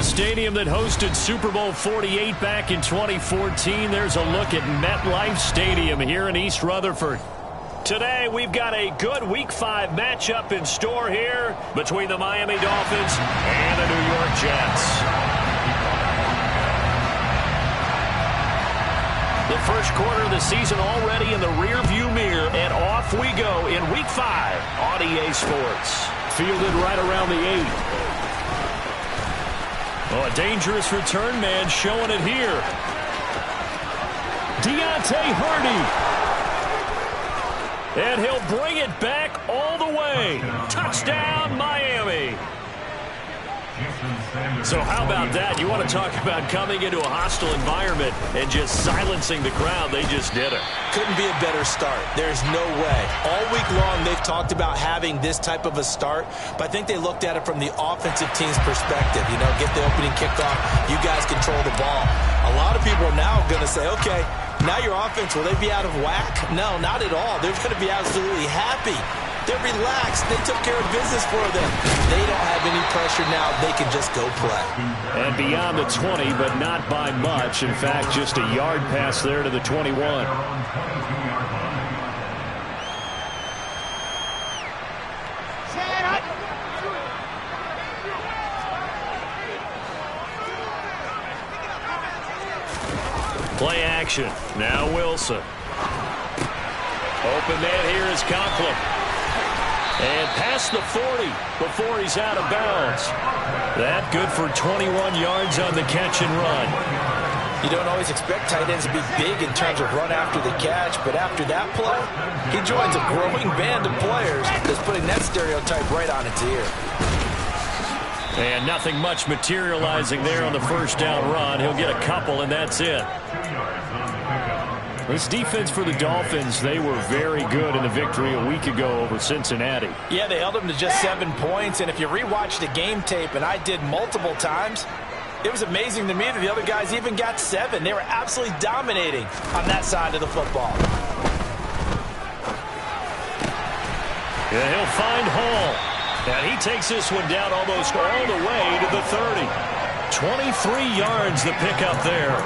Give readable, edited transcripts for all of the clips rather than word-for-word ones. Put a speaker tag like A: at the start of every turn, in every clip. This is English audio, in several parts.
A: the stadium that hosted Super Bowl 48 back in 2014. There's a look at MetLife Stadium here in East Rutherford. Today, we've got a good Week 5 matchup in store here between the Miami Dolphins and the New York Jets. The first quarter of the season already in the rearview mirror, and off we go in Week 5 on EA Sports. Fielded right around the 8. Oh, a dangerous return man showing it here. Deontay Hardy. And he'll bring it back all the way. Touchdown, Miami. So how about that? You want to talk about coming into a hostile environment and just silencing the crowd. They just did it.
B: Couldn't be a better start. There's no way. All week long, they've talked about having this type of a start, but I think they looked at it from the offensive team's perspective. You know, get the opening kickoff. You guys control the ball. A lot of people are now going to say, okay, now your offense, will they be out of whack? No, not at all. They're going to be absolutely happy. They're relaxed. They took care of business for them. They don't have any pressure now. They can just go play.
A: And beyond the 20, but not by much. In fact, just a yard pass there to the 21. Play action. Now Wilson. Open man here is Conklin. And past the 40 before he's out of bounds. That good for 21 yards on the catch and run.
B: You don't always expect tight ends to be big in terms of run after the catch, but after that play, he joins a growing band of players that's putting that stereotype right on its ear.
A: And nothing much materializing there on the first down run. He'll get a couple, and that's it. This defense for the Dolphins, they were very good in the victory a week ago over Cincinnati.
B: Yeah, they held them to just 7 points, and if you rewatch the game tape, and I did multiple times, it was amazing to me that the other guys even got 7. They were absolutely dominating on that side of the football.
A: Yeah, he'll find Hall. And he takes this one down almost all the way to the 30. 23 yards the pickup there.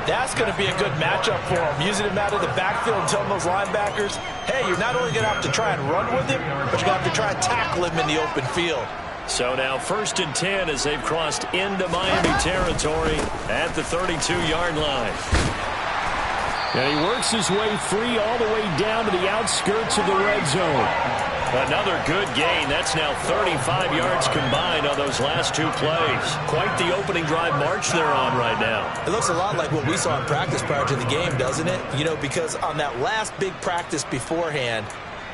B: That's going to be a good matchup for him. Using him out of the backfield and telling those linebackers, hey, you're not only going to have to try and run with him, but you're going to have to try and tackle him in the open field.
A: So now 1st and 10 as they've crossed into Miami territory at the 32-yard line. And he works his way free all the way down to the outskirts of the red zone. Another good gain. That's now 35 yards combined on those last 2 plays. Quite the opening drive march they're on right now.
B: It looks a lot like what we saw in practice prior to the game, doesn't it? You know, because on that last big practice beforehand,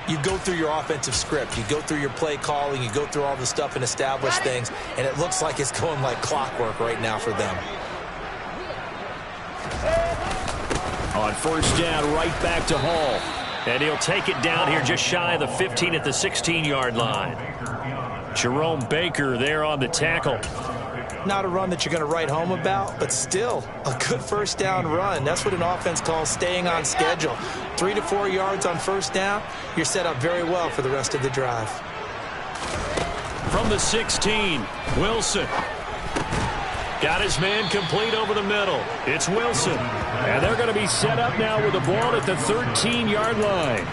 B: you go through your offensive script. You go through your play calling. You go through all the stuff and establish things. And it looks like it's going like clockwork right now for them.
A: On first down, right back to Hall. And he'll take it down here just shy of the 15 at the 16-yard line. Jerome Baker there on the tackle.
B: Not a run that you're going to write home about, but still a good first down run. That's what an offense calls staying on schedule. 3 to 4 yards on first down, you're set up very well for the rest of the drive.
A: From the 16, Wilson. Got his man complete over the middle. It's Wilson. And they're going to be set up now with the ball at the 13-yard line.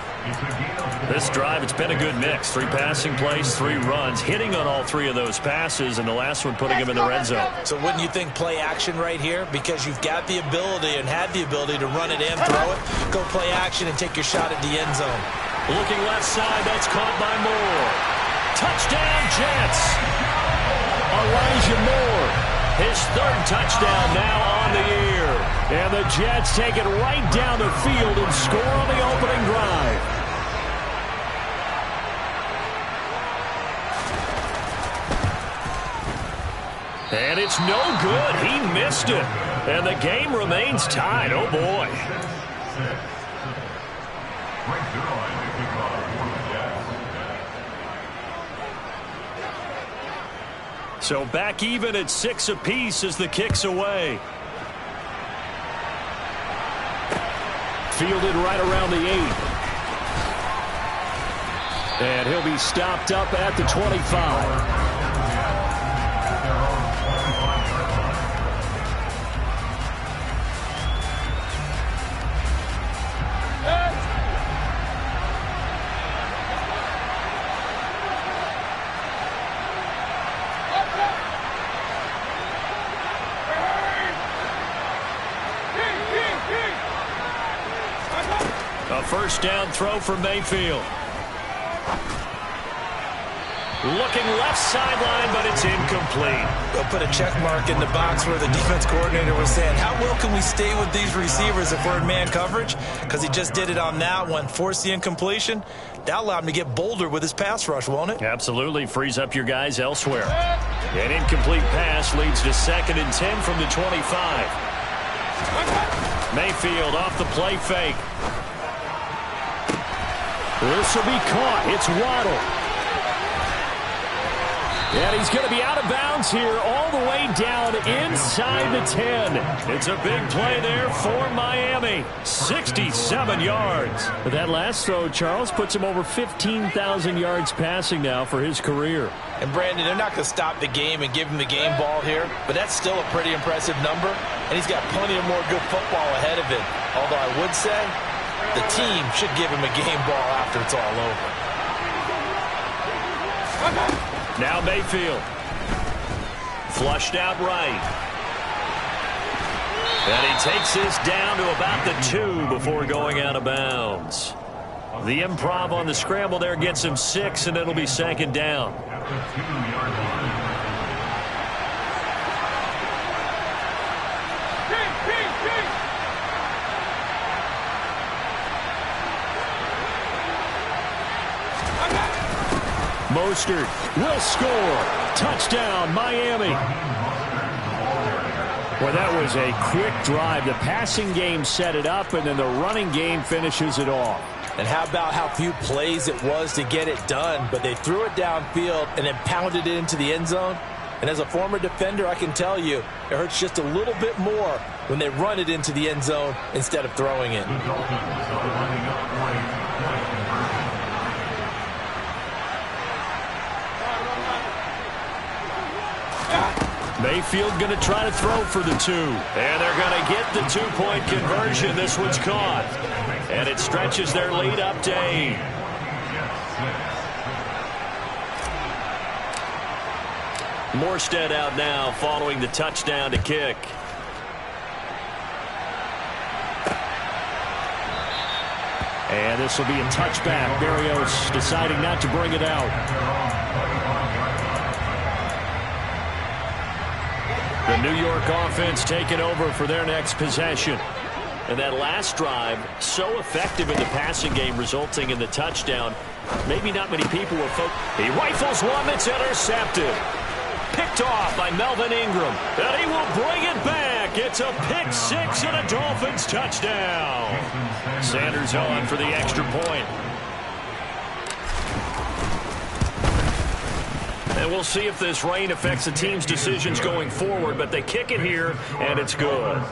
A: This drive, it's been a good mix. 3 passing plays, 3 runs, hitting on all 3 of those passes, and the last one putting him in the red zone.
B: So wouldn't you think play action right here? Because you've got the ability and had the ability to run it in, throw it, go play action, and take your shot at the end zone.
A: Looking left side, that's caught by Moore. Touchdown, Jets. Elijah Moore. His 3rd touchdown now on the year. And the Jets take it right down the field and score on the opening drive. And it's no good. He missed it. And the game remains tied. Oh, boy. So back even at 6 apiece as the kick's away. Fielded right around the 8. And he'll be stopped up at the 25. first down throw for Mayfield. Looking left sideline, but it's incomplete.
B: They'll put a check mark in the box where the defense coordinator was saying, how well can we stay with these receivers if we're in man coverage? Because he just did it on that one, forced the incompletion. That allowed him to get bolder with his pass rush, won't it?
A: Absolutely. Frees up your guys elsewhere. An incomplete pass leads to 2nd and 10 from the 25. Mayfield off the play fake. This will be caught. It's Waddle. And he's going to be out of bounds here all the way down inside the 10. It's a big play there for Miami. 67 yards. But that last throw, Charles, puts him over 15,000 yards passing now for his career.
B: And, Brandon, they're not going to stop the game and give him the game ball here, but that's still a pretty impressive number, and he's got plenty of more good football ahead of him. Although I would say the team should give him a game ball after it's all over.
A: Now Mayfield. Flushed out right. And he takes this down to about the 2 before going out of bounds. The improv on the scramble there gets him 6, and it'll be 2nd down. Mostert will score. Touchdown, Miami. Well, that was a quick drive. The passing game set it up, and then the running game finishes it off.
B: And how about how few plays it was to get it done, but they threw it downfield and then pounded it into the end zone. And as a former defender, I can tell you, it hurts just a little bit more when they run it into the end zone instead of throwing it.
A: Mayfield going to try to throw for the 2. And they're going to get the 2-point conversion. This one's caught. And it stretches their lead up to 8. Morstead out now following the touchdown to kick. And this will be a touchback. Berrios deciding not to bring it out. The New York offense taking over for their next possession. And that last drive, so effective in the passing game, resulting in the touchdown. Maybe not many people were focused. He rifles one that's intercepted. Picked off by Melvin Ingram. And he will bring it back. It's a pick 6 and a Dolphins touchdown. Sanders on for the extra point. And we'll see if this rain affects the team's decisions going forward, but they kick it here, and it's good.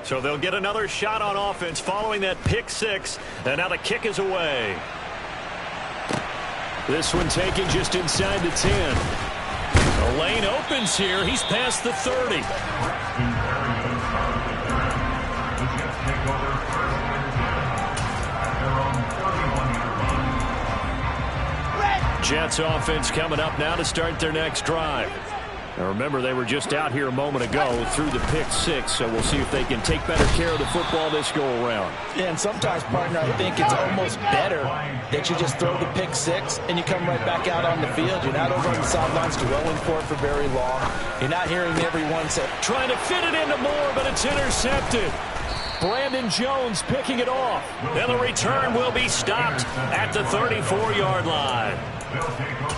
A: So they'll get another shot on offense following that pick 6, and now the kick is away. This one taken just inside the 10. The lane opens here. He's past the 30. Jets offense coming up now to start their next drive. Now remember, they were just out here a moment ago through the pick 6, so we'll see if they can take better care of the football this go-around.
B: Yeah, and sometimes, partner, I think it's almost better that you just throw the pick 6 and you come right back out on the field. You're not over on the sidelines dwelling for it for very long. You're not hearing everyone say,
A: trying to fit it into Moore, but it's intercepted. Brandon Jones picking it off. And the return will be stopped at the 34-yard line.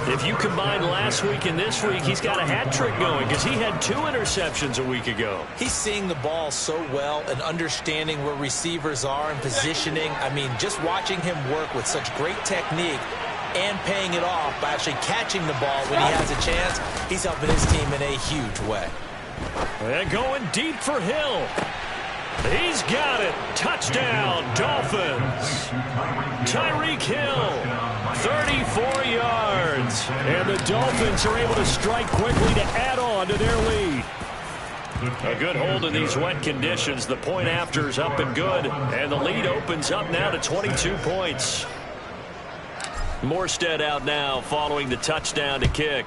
A: If you combine last week and this week, he's got a hat trick going because he had 2 interceptions a week ago.
B: He's seeing the ball so well and understanding where receivers are and positioning. I mean, just watching him work with such great technique and paying it off by actually catching the ball when he has a chance, he's helping his team in a huge way.
A: And going deep for Hill. He's got it. Touchdown, Dolphins. Tyreek Hill, 34 yards. And the Dolphins are able to strike quickly to add on to their lead. A good hold in these wet conditions. The point after is up and good. And the lead opens up now to 22 points. Morstead out now following the touchdown to kick.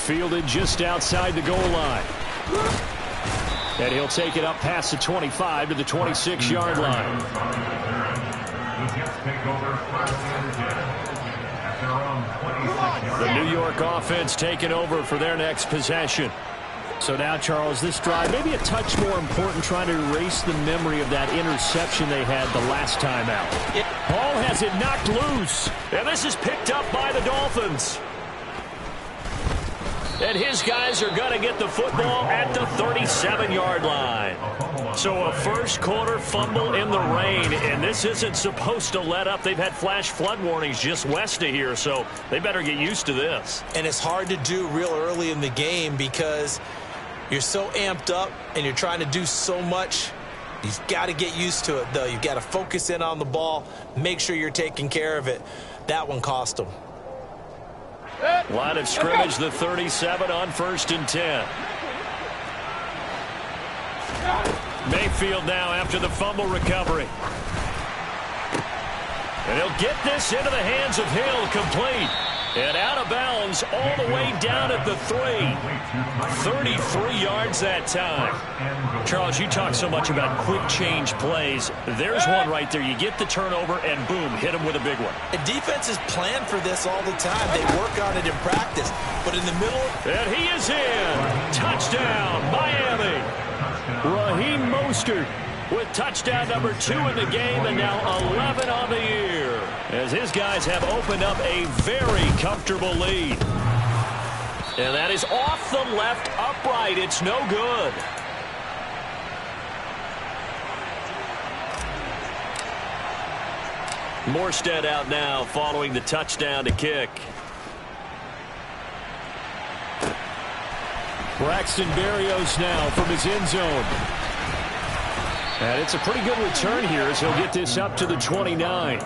A: fielded just outside the goal line. And he'll take it up past the 25 to the 26-yard line. The New York offense taking over for their next possession. So now, Charles, this drive maybe a touch more important, trying to erase the memory of that interception they had the last time out. Ball has it knocked loose. And this is picked up by the Dolphins. And his guys are going to get the football at the 37-yard line. So a first-quarter fumble in the rain, and this isn't supposed to let up. They've had flash flood warnings just west of here, so they better get used to this.
B: And it's hard to do real early in the game because you're so amped up and you're trying to do so much. You've got to get used to it, though. You've got to focus in on the ball, make sure you're taking care of it. That one cost them.
A: Line of scrimmage, the 37 on 1st and 10. Mayfield now after the fumble recovery. And he'll get this into the hands of Hill, complete. And out of bounds all the way down at the 3. 33 yards that time. Charles, you talk so much about quick change plays. There's one right there. You get the turnover and boom, hit him with a big one.
B: And defenses plan for this all the time. They work on it in practice. But in the middle.
A: And he is in. Touchdown, Miami. Raheem Mostert with touchdown number 2 in the game, and now 11 on the year, as his guys have opened up a very comfortable lead. And that is off the left upright. It's no good. Morstead out now following the touchdown to kick. Braxton Berrios now from his end zone. And it's a pretty good return here as he'll get this up to the 29.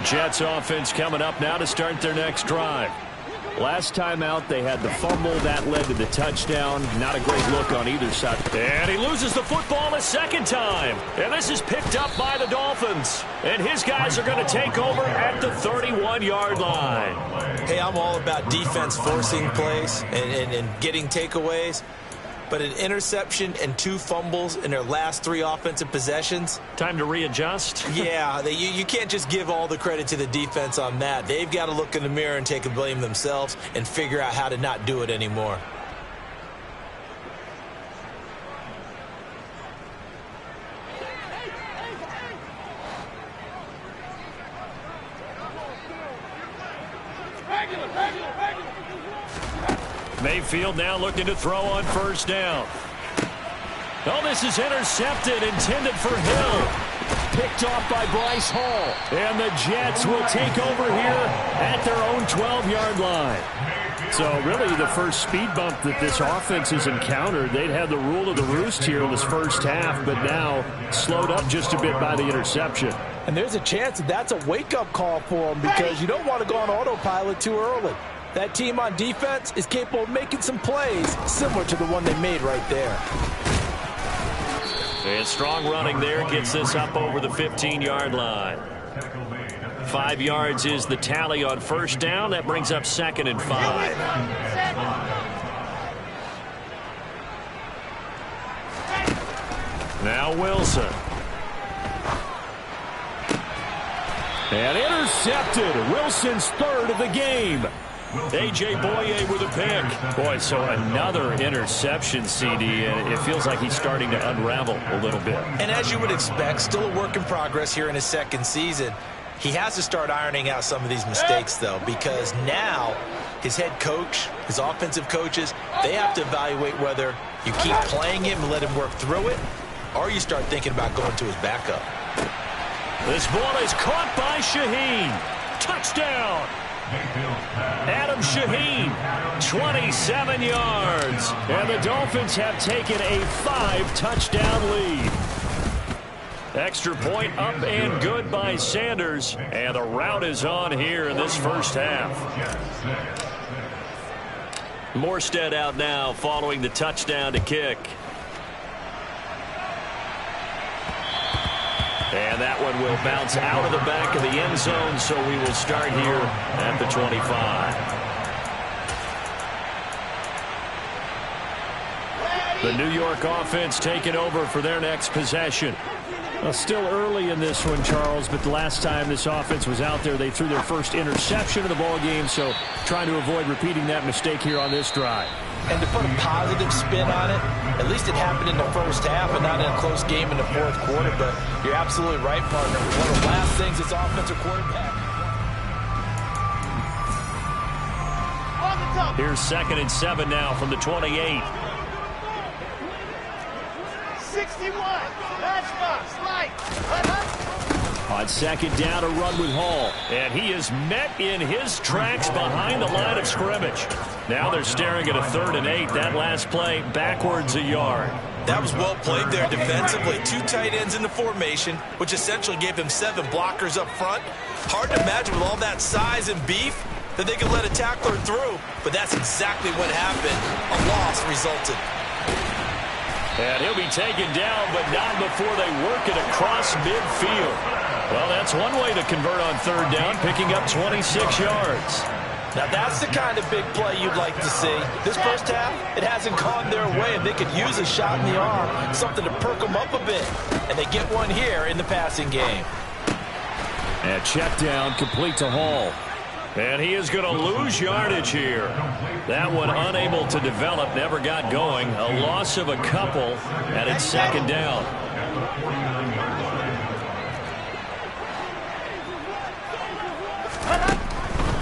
A: Jets offense coming up now to start their next drive. Last time out, they had the fumble. That led to the touchdown. Not a great look on either side. And he loses the football a second time. And this is picked up by the Dolphins. And his guys are going to take over at the 31-yard line.
B: Hey, I'm all about defense forcing plays and getting takeaways. But an interception and 2 fumbles in their last 3 offensive possessions.
A: Time to readjust?
B: Yeah, you can't just give all the credit to the defense on that. They've got to look in the mirror and take a blame themselves and figure out how to not do it anymore.
A: Mayfield now looking to throw on 1st down. Oh, this is intercepted, intended for Hill. Picked off by Bryce Hall. And the Jets will take over here at their own 12-yard line. So really the first speed bump that this offense has encountered. They'd had the rule of the roost here in this first half, but now slowed up just a bit by the interception.
B: And there's a chance that that's a wake-up call for them because you don't want to go on autopilot too early. That team on defense is capable of making some plays similar to the one they made right there.
A: And strong running there gets this up over the 15-yard line. 5 yards is the tally on 1st down. That brings up 2nd and 5. Now Wilson. And intercepted. Wilson's 3rd of the game. A.J. Boye with a pick. Boy, so another interception, CD, and it feels like he's starting to unravel a little bit.
B: And as you would expect, still a work in progress here in his 2nd season. He has to start ironing out some of these mistakes, though, because now his head coach, his offensive coaches, they have to evaluate whether you keep playing him and let him work through it, or you start thinking about going to his backup.
A: This ball is caught by Shaheen. Touchdown! Adam Shaheen, 27 yards. And the Dolphins have taken a 5-touchdown lead. Extra point up and good by Sanders. And the rout is on here in this first half. Morstead out now following the touchdown to kick. And that one will bounce out of the back of the end zone, so we will start here at the 25. The New York offense taking over for their next possession. Well, still early in this one, Charles, but the last time this offense was out there, they threw their first interception of the ball game, so trying to avoid repeating that mistake here on this drive.
B: And to put a positive spin on it, at least it happened in the first half and not in a close game in the fourth quarter, but you're absolutely right, partner. One of the last things this offensive quarterback.
A: Here's 2nd and 7 now from the 28.
C: 61.
A: On 2nd down, a run with Hall. And he is met in his tracks behind the line of scrimmage. Now they're staring at a 3rd and 8. That last play backwards a yard.
B: That was well played there defensively. 2 tight ends in the formation, which essentially gave them 7 blockers up front. Hard to imagine with all that size and beef that they could let a tackler through. But that's exactly what happened. A loss resulted.
A: And he'll be taken down, but not before they work it across midfield. Well, that's one way to convert on 3rd down, picking up 26 yards.
B: Now, that's the kind of big play you'd like to see. This first half, it hasn't gone their way, and they could use a shot in the arm, something to perk them up a bit. And they get one here in the passing game.
A: And check down, complete to Hall. And he is going to lose yardage here. That one unable to develop, never got going. A loss of a couple, and it's 2nd down.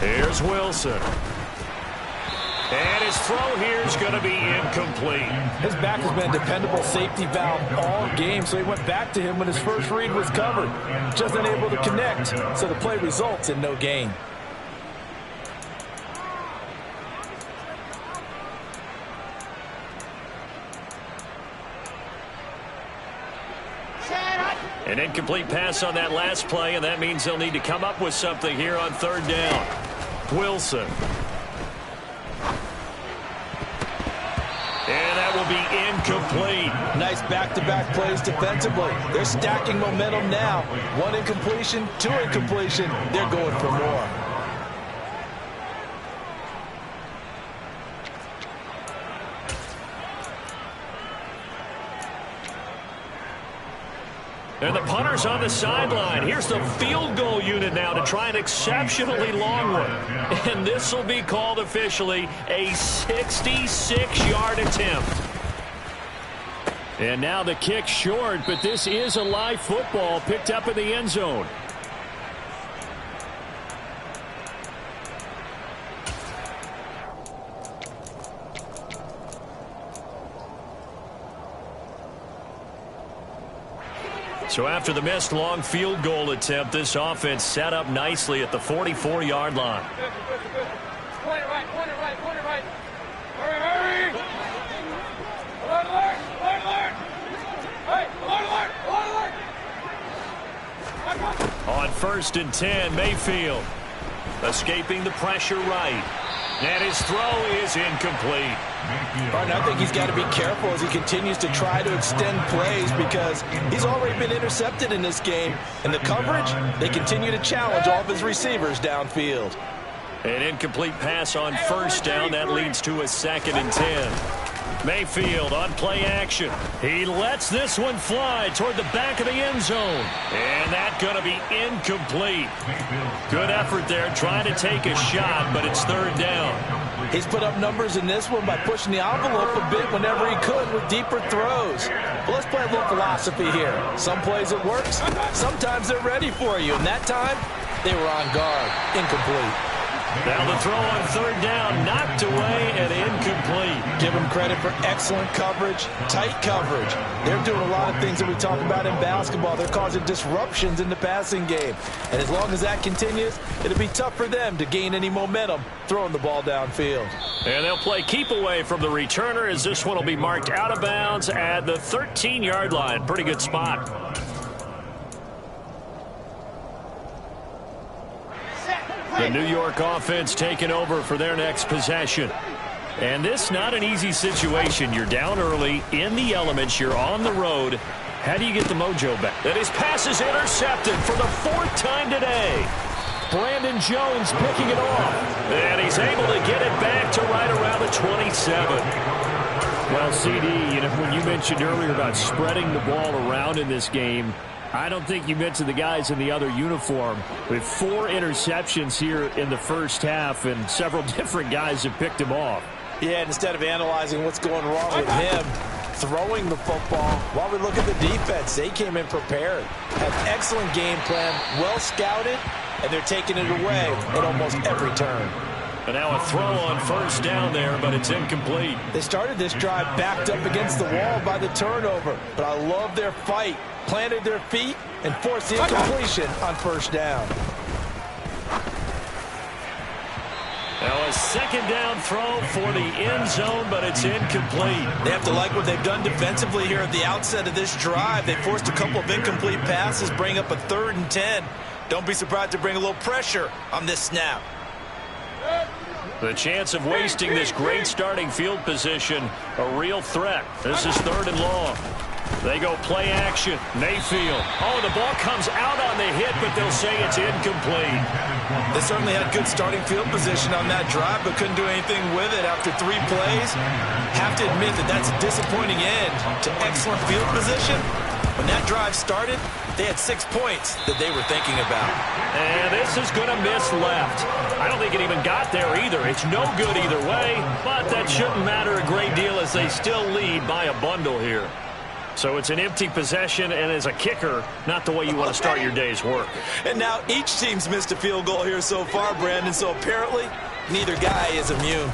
A: Here's Wilson. And his throw here is going to be incomplete.
D: His back has been a dependable safety valve all game, so he went back to him when his first read was covered. Just unable to connect, so the play results in no gain.
A: An incomplete pass on that last play, and that means they'll need to come up with something here on 3rd down. Wilson. And that will be incomplete.
D: Nice back-to-back plays defensively. They're stacking momentum now. 1 incompletion, 2 incompletion. They're going for more.
A: And the punter's on the sideline. Here's the field goal unit now to try an exceptionally long one. And this will be called officially a 66-yard attempt. And now the kick short, but this is a live football picked up in the end zone. So after the missed long field goal attempt, this offense set up nicely at the 44-yard line.
C: Corner right. Hurry. Alert. Hey, alert.
A: On 1st and 10, Mayfield escaping the pressure right. And his throw is incomplete.
D: Martin, I think he's got to be careful as he continues to try to extend plays because he's already been intercepted in this game. And the coverage, they continue to challenge all of his receivers downfield.
A: An incomplete pass on 1st down. That leads to a 2nd and 10. Mayfield on play action. He lets this one fly toward the back of the end zone. And that's going to be incomplete. Good effort there trying to take a shot, but it's 3rd down.
D: He's put up numbers in this one by pushing the envelope a bit whenever he could with deeper throws. But let's play a little philosophy here. Some plays it works, sometimes they're ready for you. And that time, they were on guard. Incomplete.
A: Now the throw on 3rd down, knocked away and incomplete.
D: Give them credit for excellent coverage, tight coverage. They're doing a lot of things that we talk about in basketball. They're causing disruptions in the passing game. And as long as that continues, it'll be tough for them to gain any momentum throwing the ball downfield.
A: And they'll play keep away from the returner as this one will be marked out of bounds at the 13-yard line. Pretty good spot. The New York offense taking over for their next possession. And this not an easy situation. You're down early, in the elements, you're on the road. How do you get the mojo back? And his pass is intercepted for the 4th time today. Brandon Jones picking it off. And he's able to get it back to right around the 27. Well, CD, when you mentioned earlier about spreading the ball around in this game, I don't think you mentioned the guys in the other uniform. With 4 interceptions here in the first half, and several different guys have picked him off.
D: Yeah, and instead of analyzing what's going wrong with him, throwing the football, while we look at the defense, they came in prepared. Have excellent game plan, well scouted, and they're taking it away at almost every turn.
A: And now a throw on first down there, but it's incomplete.
D: They started this drive backed up against the wall by the turnover, but I love their fight. Planted their feet and forced the incompletion on first down.
A: Now a second down throw for the end zone, but it's incomplete.
B: They have to like what they've done defensively here at the outset of this drive. They forced a couple of incomplete passes, bring up a 3rd and 10. Don't be surprised to bring a little pressure on this snap.
A: The chance of wasting this great starting field position, a real threat. This is 3rd and long. They go play action. Mayfield. Oh, the ball comes out on the hit, but they'll say it's incomplete.
B: They certainly had good starting field position on that drive, but couldn't do anything with it after 3 plays. Have to admit that that's a disappointing end to excellent field position. When that drive started, they had 6 points that they were thinking about.
A: And this is going to miss left. I don't think it even got there either. It's no good either way, but that shouldn't matter a great deal as they still lead by a bundle here. So it's an empty possession, and as a kicker, not the way you want to start your day's work.
B: And now each team's missed a field goal here so far, Brandon, so apparently neither guy is immune.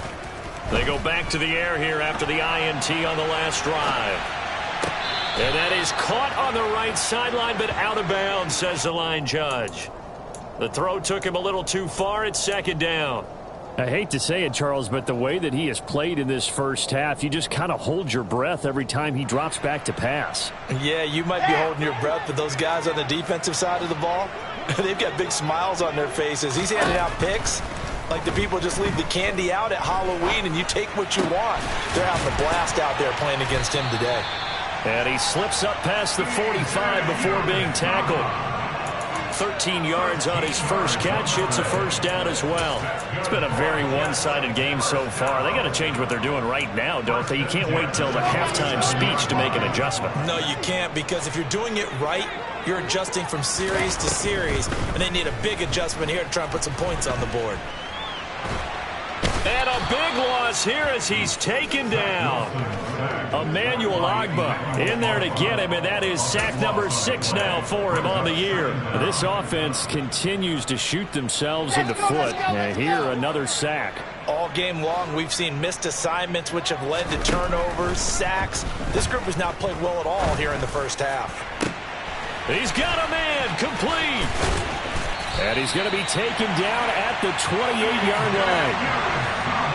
A: They go back to the air here after the INT on the last drive. And that is caught on the right sideline, but out of bounds, says the line judge. The throw took him a little too far. It's 2nd down. I hate to say it, Charles, but the way that he has played in this first half, you just kind of hold your breath every time he drops back to pass.
D: Yeah, you might be holding your breath, but those guys on the defensive side of the ball, they've got big smiles on their faces. He's handing out picks like the people just leave the candy out at Halloween and you take what you want. They're having a blast out there playing against him today.
A: And he slips up past the 45 before being tackled. 13 yards on his first catch. It's a first down as well. It's been a very one-sided game so far. They got to change what they're doing right now, don't they? You can't wait till the halftime speech to make an adjustment.
B: No, you can't, because if you're doing it right, you're adjusting from series to series, and they need a big adjustment here to try and put some points on the board.
A: And a big loss here as he's taken down. Emmanuel Ogbah in there to get him, and that is sack number 6 now for him on the year. This offense continues to shoot themselves in the foot. And here, another sack.
D: All game long, we've seen missed assignments, which have led to turnovers, sacks. This group has not played well at all here in the first half.
A: He's got a man, complete. And he's going to be taken down at the 28-yard line.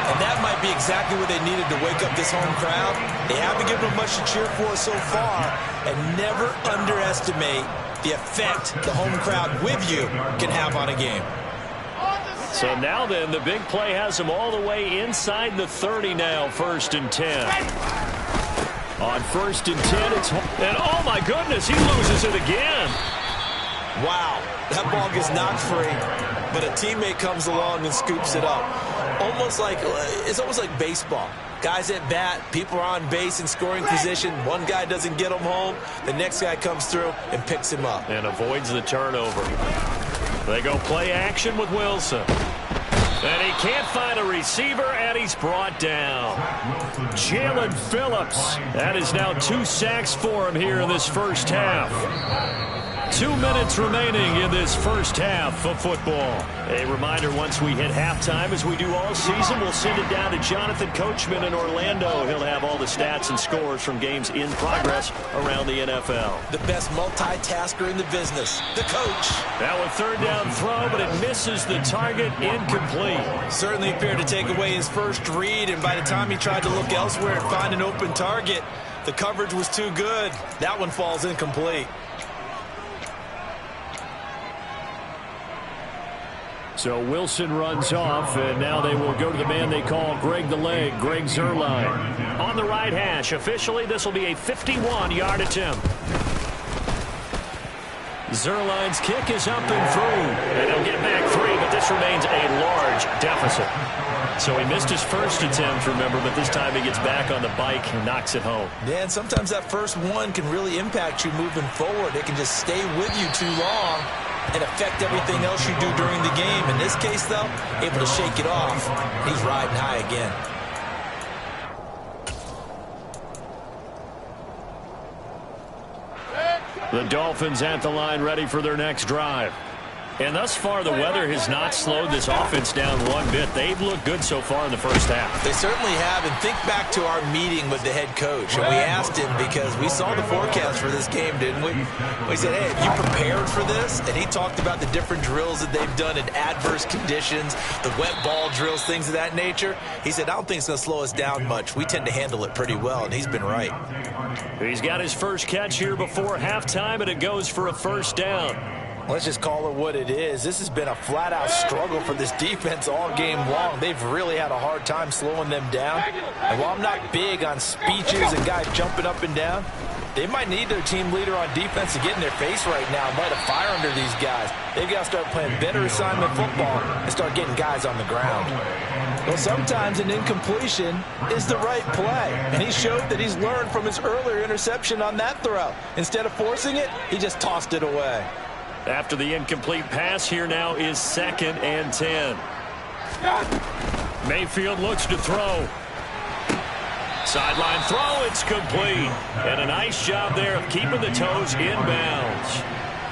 B: And that might be exactly what they needed to wake up this home crowd. They haven't given them much to cheer for so far. And never underestimate the effect the home crowd with you can have on a game.
A: So now then, the big play has them all the way inside the 30 now, 1st and 10. On 1st and 10, it's home. And oh my goodness, he loses it again.
B: Wow, that ball gets knocked free, but a teammate comes along and scoops it up. It's almost like baseball. Guys at bat, people are on base in scoring position. One guy doesn't get him home. The next guy comes through and picks him up.
A: And avoids the turnover. They go play action with Wilson. And he can't find a receiver, and he's brought down. Jalen Phillips. That is now 2 sacks for him here in this first half. 2 minutes remaining in this first half of football. A reminder, once we hit halftime, as we do all season, we'll send it down to Jonathan Coachman in Orlando. He'll have all the stats and scores from games in progress around the NFL.
B: The best multitasker in the business, the coach.
A: Now a 3rd down throw, but it misses the target, incomplete.
B: Certainly appeared to take away his first read, and by the time he tried to look elsewhere and find an open target, the coverage was too good. That one falls incomplete.
A: So Wilson runs off, and now they will go to the man they call Greg the Leg, Greg Zuerlein.
E: On the right hash, officially this will be a 51-yard attempt.
A: Zuerlein's kick is up and through. And he'll get back 3, but this remains a large deficit. So he missed his first attempt, remember, but this time he gets back on the bike and knocks it home.
B: Yeah, and sometimes that first one can really impact you moving forward. It can just stay with you too long and affect everything else you do during the game. In this case, though, able to shake it off. He's riding high again.
A: The Dolphins at the line ready for their next drive. And thus far, the weather has not slowed this offense down one bit. They've looked good so far in the first half.
B: They certainly have. And think back to our meeting with the head coach. And we asked him because we saw the forecast for this game, didn't we? We said, hey, have you prepared for this? And he talked about the different drills that they've done in adverse conditions, the wet ball drills, things of that nature. He said, I don't think it's going to slow us down much. We tend to handle it pretty well, and he's been right.
A: He's got his first catch here before halftime, and it goes for a first down.
D: Let's just call it what it is. This has been a flat-out struggle for this defense all game long. They've really had a hard time slowing them down. And while I'm not big on speeches and guys jumping up and down, they might need their team leader on defense to get in their face right now and light a fire under these guys. They've got to start playing better assignment football and start getting guys on the ground. Well, sometimes an incompletion is the right play. And he showed that he's learned from his earlier interception on that throw. Instead of forcing it, he just tossed it away.
A: After the incomplete pass, here now is 2nd and 10. Mayfield looks to throw. Sideline throw, it's complete. And a nice job there of keeping the toes in bounds.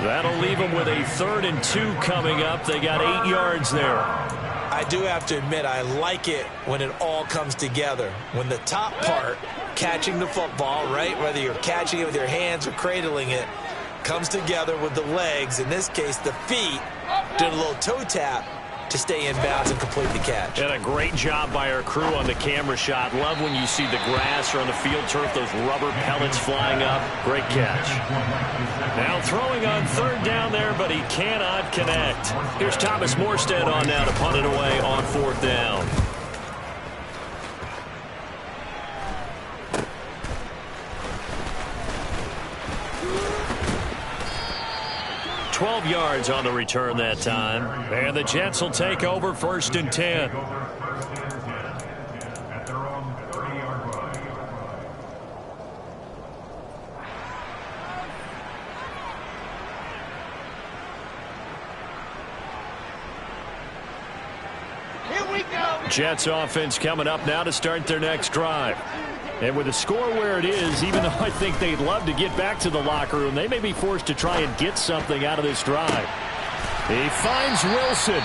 A: That'll leave them with a 3rd and 2 coming up. They got 8 yards there.
B: I do have to admit, I like it when it all comes together. When the top part, catching the football, right, whether you're catching it with your hands or cradling it, comes together with the legs, in this case the feet, doing a little toe tap to stay in bounds and complete the catch.
A: And a great job by our crew on the camera shot. Love when you see the grass or on the field turf, those rubber pellets flying up. Great catch. Now throwing on 3rd down there, but he cannot connect. Here's Thomas Morstead on now to punt it away on 4th down. 12 yards on the return that time. And the Jets will take over 1st and 10.
C: Here we go.
A: Jets offense coming up now to start their next drive. And with the score where it is, even though I think they'd love to get back to the locker room, they may be forced to try and get something out of this drive. He finds Wilson.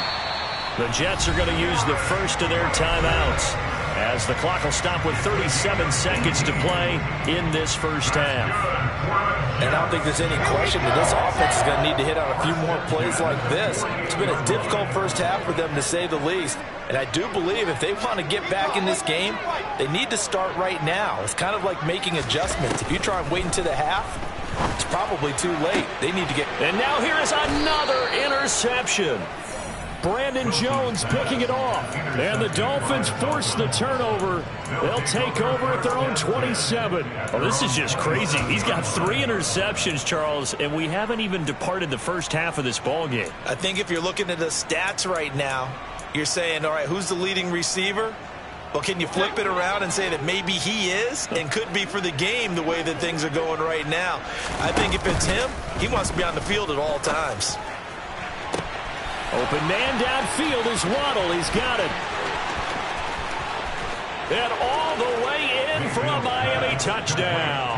A: The Jets are going to use the first of their timeouts as the clock will stop with 37 seconds to play in this first half.
D: And I don't think there's any question that this offense is going to need to hit on a few more plays like this. It's been a difficult first half for them, to say the least. And I do believe if they want to get back in this game, they need to start right now. It's kind of like making adjustments. If you try and wait until the half, it's probably too late. They need to get...
A: And now here is another interception. Brandon Jones picking it off. And the Dolphins force the turnover. They'll take over at their own 27. Oh, this is just crazy. He's got 3 interceptions, Charles, and we haven't even departed the first half of this ballgame.
B: I think if you're looking at the stats right now, you're saying, all right, who's the leading receiver? Well, can you flip it around and say that maybe he is and could be for the game the way that things are going right now? I think if it's him, he wants to be on the field at all times.
A: Open man downfield is Waddle. He's got it. And all the way in for a Miami touchdown.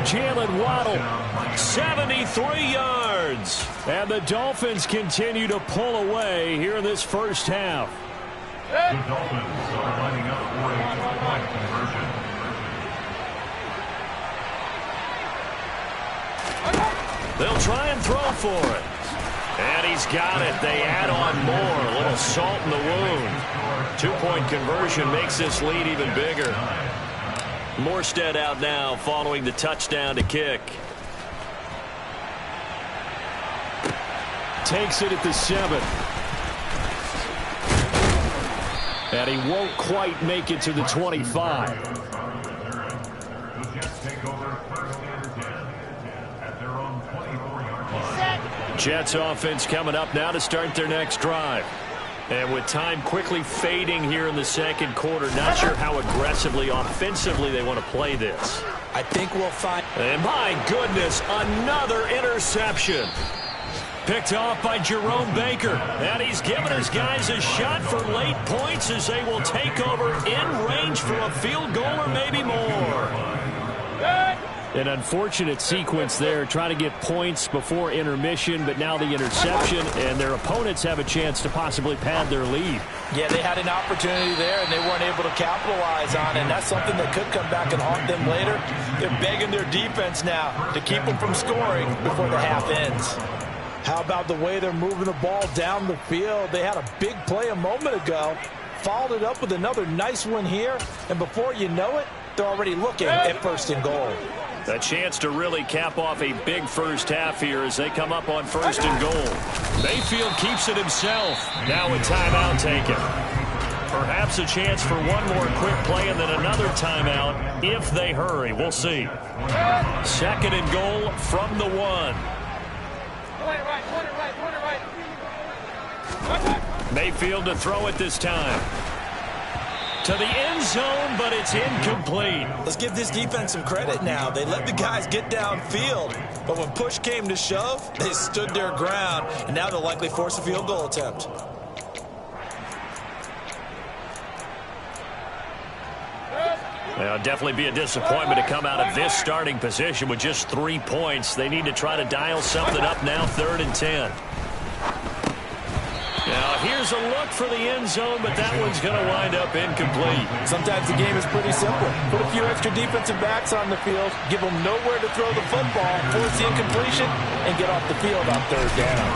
A: Jalen Waddle, 73 yards. And the Dolphins continue to pull away here in this first half.
F: The Dolphins are lining up for a two-point conversion.
A: They'll try and throw for it. And he's got it. They add on more. A little salt in the wound. 2-point conversion makes this lead even bigger. Morstead out now following the touchdown to kick. Takes it at the 7. And he won't quite make it to the 25.
F: The Jets take over first and 10 at their own 24-yard line.
A: Jets offense coming up now to start their next drive. And with time quickly fading here in the second quarter, not sure how aggressively, offensively they want to play this.
B: I think we'll find...
A: And my goodness, another interception. Picked off by Jerome Baker. And he's giving his guys a shot for late points as they will take over in range for a field goal or maybe more. An unfortunate sequence there, trying to get points before intermission, but now the interception, and their opponents have a chance to possibly pad their lead.
D: Yeah, they had an opportunity there, and they weren't able to capitalize on it, and that's something that could come back and haunt them later. They're begging their defense now to keep them from scoring before the half ends. How about the way they're moving the ball down the field? They had a big play a moment ago, followed it up with another nice one here, and before you know it, they're already looking at first and goal.
A: A chance to really cap off a big first half here as they come up on first and goal. Mayfield keeps it himself. Now a timeout taken. Perhaps a chance for one more quick play and then another timeout if they hurry. We'll see. Second and goal from the 1.
C: Point it right.
A: Mayfield to throw it this time. To the end zone, but it's incomplete.
B: Let's give this defense some credit now. They let the guys get downfield, but when push came to shove, they stood their ground, and now they'll likely force a field goal attempt.
A: It'll definitely be a disappointment to come out of this starting position with just 3 points. They need to try to dial something up now, 3rd and 10. Now, here's a look for the end zone, but that one's going to wind up incomplete.
D: Sometimes the game is pretty simple. Put a few extra defensive backs on the field, give them nowhere to throw the football, force the incompletion, and get off the field on 3rd down.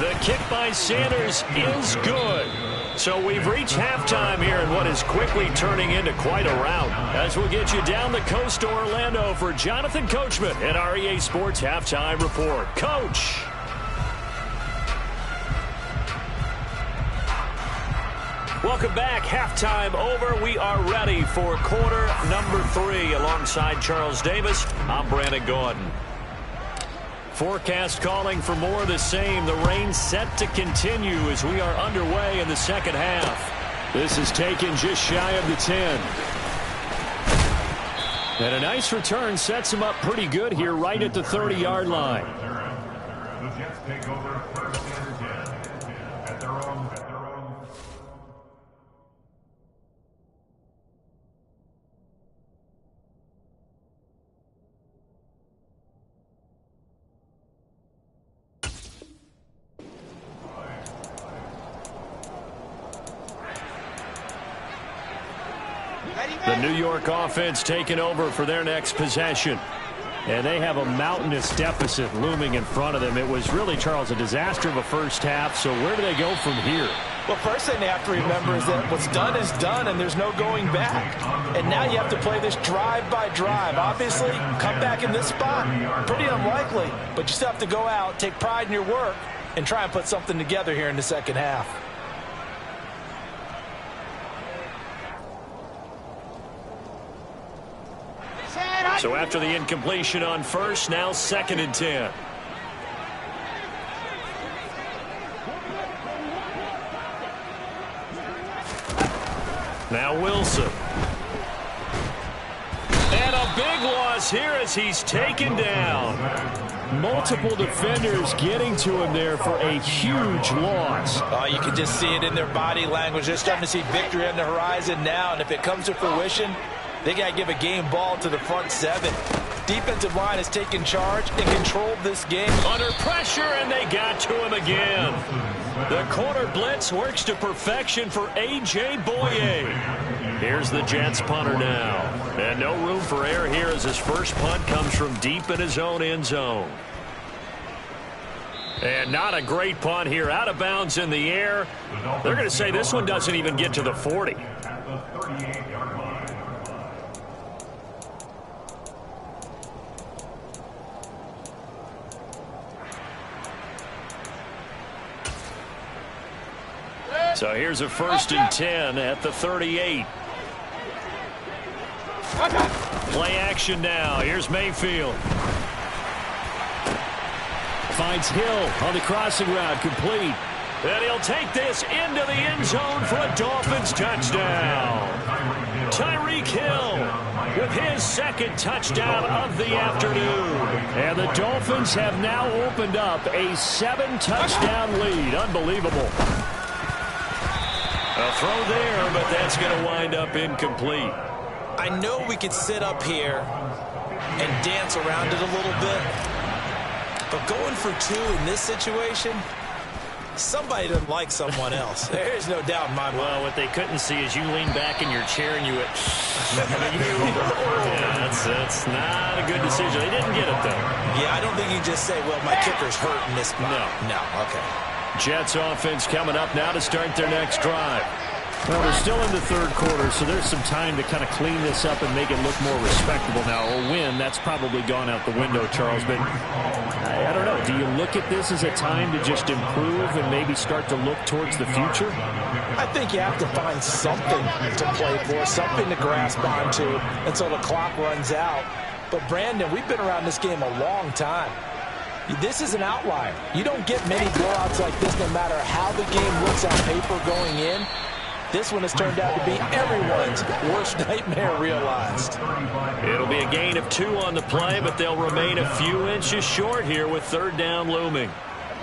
A: The kick by Sanders is good. So we've reached halftime here in what is quickly turning into quite a rout. As we'll get you down the coast to Orlando for Jonathan Coachman at our EA Sports Halftime Report. Coach. Welcome back. Halftime over. We are ready for quarter number 3. Alongside Charles Davis, I'm Brandon Gordon. Forecast calling for more of the same. The rain set to continue as we are underway in the second half. This is taken just shy of the 10. And a nice return sets him up pretty good here right at the 30-yard line.
F: The Jets take over first and 10 at their own.
A: The New York offense taking over for their next possession. And they have a mountainous deficit looming in front of them. It was really, Charles, a disaster of a first half. So where do they go from here?
D: Well, first thing they have to remember is that what's done is done, and there's no going back. And now you have to play this drive by drive. Obviously, come back in this spot, pretty unlikely. But you still have to go out, take pride in your work, and try and put something together here in the second half.
A: So after the incompletion on first, now 2nd and 10. Now Wilson. And a big loss here as he's taken down. Multiple defenders getting to him there for a huge loss.
D: Oh, you can just see it in their body language. They're starting to see victory on the horizon now, and if it comes to fruition, they got to give a game ball to the front 7. Defensive line has taken charge and controlled this game.
A: Under pressure, and they got to him again. The corner blitz works to perfection for A.J. Boye. Here's the Jets punter now. And no room for error here as his first punt comes from deep in his own end zone. And not a great punt here. Out of bounds in the air. They're going to say this one doesn't even get to the 40.
F: At the 38-yard line.
A: So here's a 1st and 10 at the 38. Play action now. Here's Mayfield. Finds Hill on the crossing route, complete. And he'll take this into the end zone for a Dolphins touchdown. Tyreek Hill with his 2nd touchdown of the afternoon. And the Dolphins have now opened up a 7-touchdown lead. Unbelievable. A throw there, but that's going to wind up incomplete.
B: I know we could sit up here and dance around it a little bit, but going for 2 in this situation, somebody doesn't like someone else. There's no doubt in my mind.
E: Well, what they couldn't see is you lean back in your chair and you went, yeah, that's not a good decision. They didn't get it, though.
B: Yeah, I don't think you just say, well, my kicker's hurt in this spot. No, okay.
A: Jets offense coming up now to start their next drive. Well, they're still in the 3rd quarter, so there's some time to kind of clean this up and make it look more respectable. Now, a win, that's probably gone out the window, Charles, but I don't know. Do you look at this as a time to just improve and maybe start to look towards the future?
D: I think you have to find something to play for, something to grasp onto until the clock runs out. But, Brandon, we've been around this game a long time. This is an outlier. You don't get many blowouts like this no matter how the game looks on paper going in. This one has turned out to be everyone's worst nightmare realized.
A: It'll be a gain of 2 on the play, but they'll remain a few inches short here with 3rd down looming.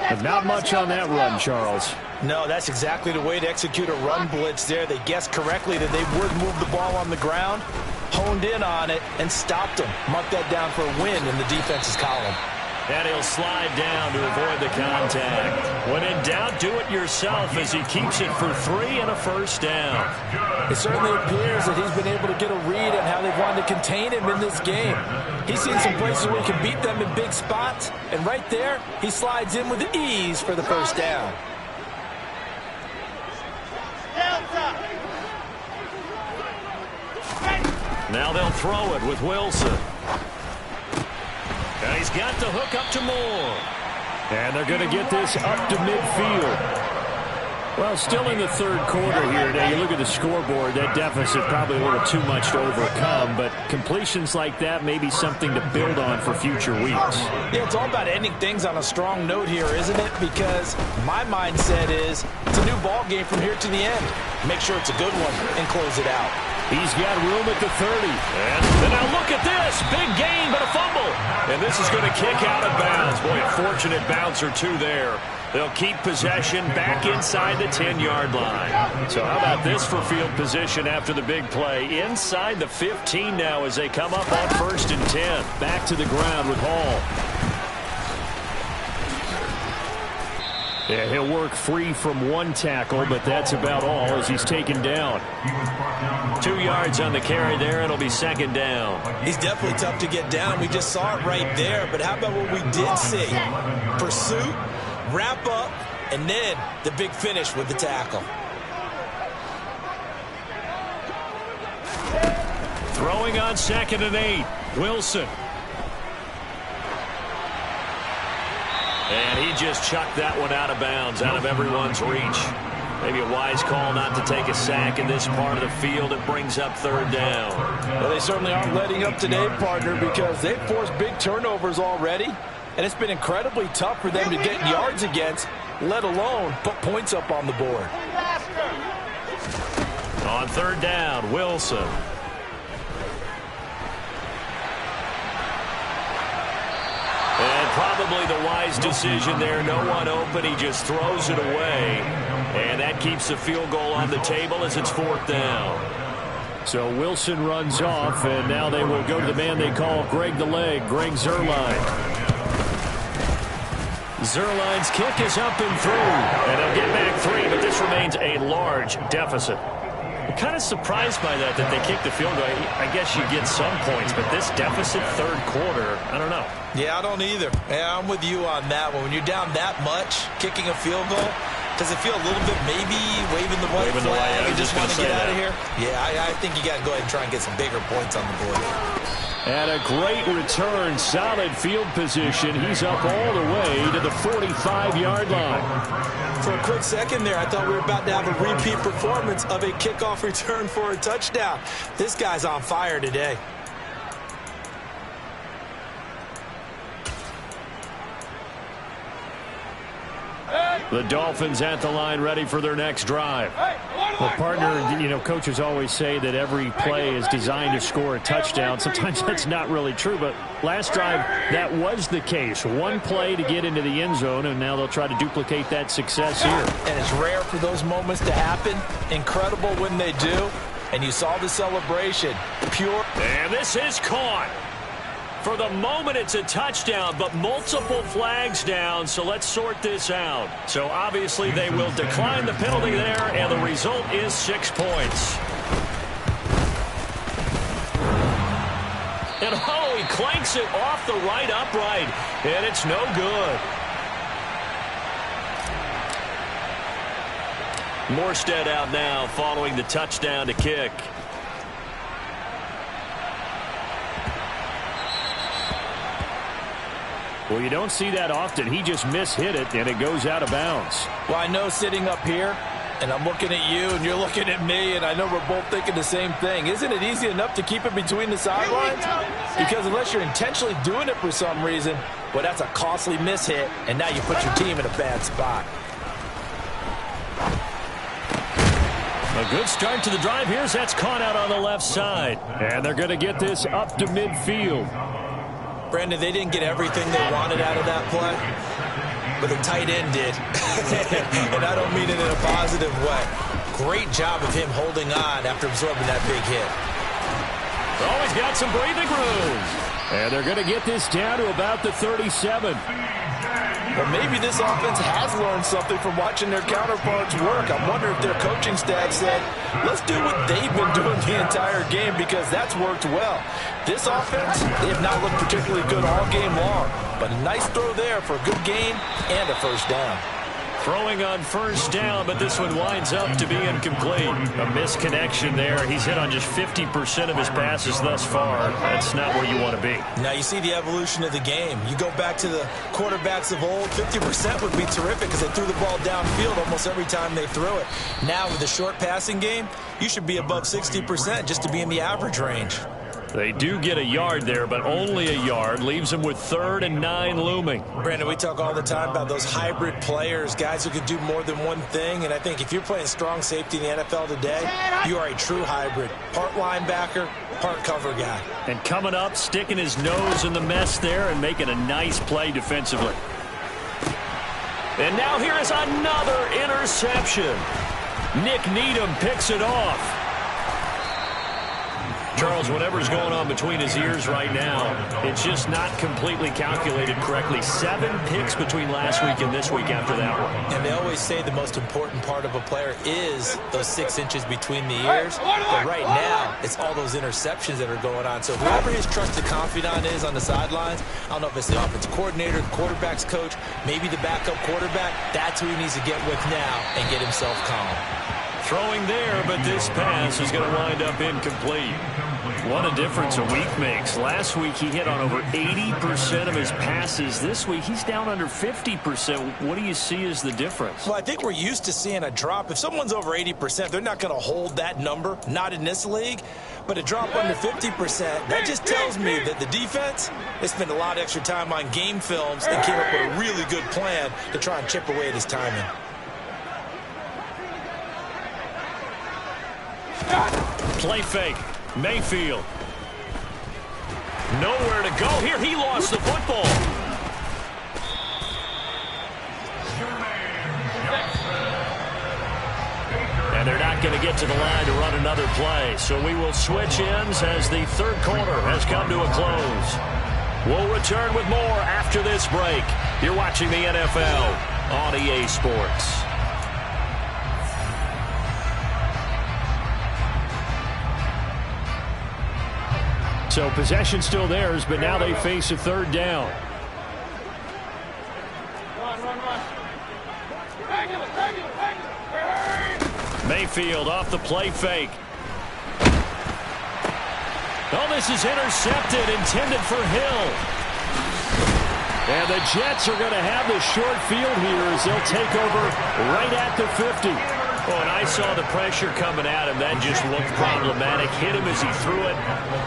A: But not much on that run, Charles.
D: No, that's exactly the way to execute a run blitz there. They guessed correctly that they would move the ball on the ground, honed in on it, and stopped them. Mark that down for a win in the defense's column.
A: And he'll slide down to avoid the contact. When in doubt, do it yourself as he keeps it for 3 and a 1st down.
D: It certainly appears that he's been able to get a read on how they've wanted to contain him in this game. He's seen some places where he can beat them in big spots, and right there, he slides in with ease for the 1st down.
A: Now they'll throw it with Wilson. And he's got the hook up to Moore. And they're going to get this up to midfield. Well, still in the 3rd quarter here. Now, you look at the scoreboard, that deficit probably a little too much to overcome, but completions like that may be something to build on for future weeks.
D: Yeah, it's all about ending things on a strong note here, isn't it? Because my mindset is it's a new ball game from here to the end. Make sure it's a good one and close it out.
A: He's got room at the 30. And now look at this. Big gain, but a fumble. And this is going to kick out of bounds. Boy, a fortunate bounce or 2 there. They'll keep possession back inside the 10-yard line. So how about this for field position after the big play? Inside the 15 now as they come up on 1st and 10. Back to the ground with Hall. Yeah, he'll work free from 1 tackle, but that's about all as he's taken down. 2 yards on the carry there. It'll be 2nd down.
B: He's definitely tough to get down. We just saw it right there. But how about what we did see? Pursuit, wrap up, and then the big finish with the tackle.
A: Throwing on 2nd and 8. Wilson. And he just chucked that one out of bounds, out of everyone's reach. Maybe a wise call not to take a sack in this part of the field. It brings up 3rd down.
D: Well, they certainly aren't letting up today, partner, because they've forced big turnovers already. And it's been incredibly tough for them to get yards against, let alone put points up on the board.
A: On 3rd down, Wilson. And probably the wise decision there. No one open. He just throws it away. And that keeps the field goal on the table as it's 4th down. So Wilson runs off, and now they will go to the man they call Greg the Leg, Greg Zuerlein. Zuerlein's kick is up and through. And they'll get back 3, but this remains a large deficit. I'm kind of surprised by that they kicked the field goal. I guess you get some points, but this deficit 3rd quarter, I don't know.
B: Yeah, I don't either. Yeah, I'm with you on that one. When you're down that much, kicking a field goal, does it feel a little bit maybe waving the white flag? You just want to get out of here? Yeah, I think you got to go ahead and try and get some bigger points on the board.
A: And a great return, solid field position. He's up all the way to the 45-yard line.
B: For a quick second there, I thought we were about to have a repeat performance of a kickoff return for a touchdown. This guy's on fire today.
A: The Dolphins at the line, ready for their next drive.
E: Well, partner, coaches always say that every play is designed to score a touchdown. Sometimes that's not really true, but last drive, that was the case. One play to get into the end zone, and now they'll try to duplicate that success here.
D: And it's rare for those moments to happen. Incredible when they do. And you saw the celebration. Pure.
A: And this is caught. For the moment, it's a touchdown, but multiple flags down, so let's sort this out. So obviously they will decline the penalty there, and the result is 6 points. And oh, he clanks it off the right upright, and it's no good. Morstead out now following the touchdown to kick.
E: Well, you don't see that often. He just mishit it, and it goes out of bounds.
D: Well, I know sitting up here, and I'm looking at you, and you're looking at me, and I know we're both thinking the same thing. Isn't it easy enough to keep it between the sidelines? Because unless you're intentionally doing it for some reason, well, that's a costly mishit, and now you put your team in a bad spot.
A: A good start to the drive here as that's caught out on the left side. And they're going to get this up to midfield.
B: Brandon, they didn't get everything they wanted out of that play, but the tight end did. And I don't mean it in a positive way. Great job of him holding on after absorbing that big hit.
A: Oh, he's got some breathing room. And they're going to get this down to about the 37.
D: Well, maybe this offense has learned something from watching their counterparts work. I wonder if their coaching staff said, let's do what they've been doing the entire game, because that's worked well. This offense, they have not looked particularly good all game long, but a nice throw there for a good gain and a first down.
A: Throwing on first down, but this one winds up to be incomplete. A misconnection there. He's hit on just 50% of his passes thus far. That's not where you want to be.
B: Now you see the evolution of the game. You go back to the quarterbacks of old, 50% would be terrific because they threw the ball downfield almost every time they threw it. Now with the short passing game, you should be above 60% just to be in the average range.
A: They do get a yard there, but only a yard. Leaves them with 3rd and 9 looming.
B: Brandon, we talk all the time about those hybrid players, guys who can do more than one thing. And I think if you're playing strong safety in the NFL today, you are a true hybrid. Part linebacker, part cover guy.
A: And coming up, sticking his nose in the mess there and making a nice play defensively. And now here is another interception. Nick Needham picks it off. Charles, whatever's going on between his ears right now, it's just not completely calculated correctly. 7 picks between last week and this week after that one.
B: And they always say the most important part of a player is those 6 inches between the ears. But right now, it's all those interceptions that are going on. So whoever his trusted confidant is on the sidelines, I don't know if it's the offensive coordinator, the quarterback's coach, maybe the backup quarterback, that's who he needs to get with now and get himself calm.
A: Throwing there, but this pass is going to wind up incomplete. What a difference a week makes. Last week he hit on over 80% of his passes. This week he's down under 50%. What do you see as the difference?
B: Well, I think we're used to seeing a drop. If someone's over 80%, they're not going to hold that number, not in this league. But a drop under 50%, that just tells me that the defense, they spent a lot of extra time on game films and came up with a really good plan to try and chip away at his timing.
A: Play fake. Mayfield. Nowhere to go here. He lost the football. And they're not going to get to the line to run another play. So we will switch ends as the third quarter has come to a close. We'll return with more after this break. You're watching the NFL on EA Sports. So possession still theirs, but now they face a third down.
C: Run. Regular.
A: Mayfield off the play fake. Oh, this is intercepted, intended for Hill. And the Jets are going to have the short field here as they'll take over right at the 50. Oh, and I saw the pressure coming at him. That just looked problematic. Hit him as he threw it,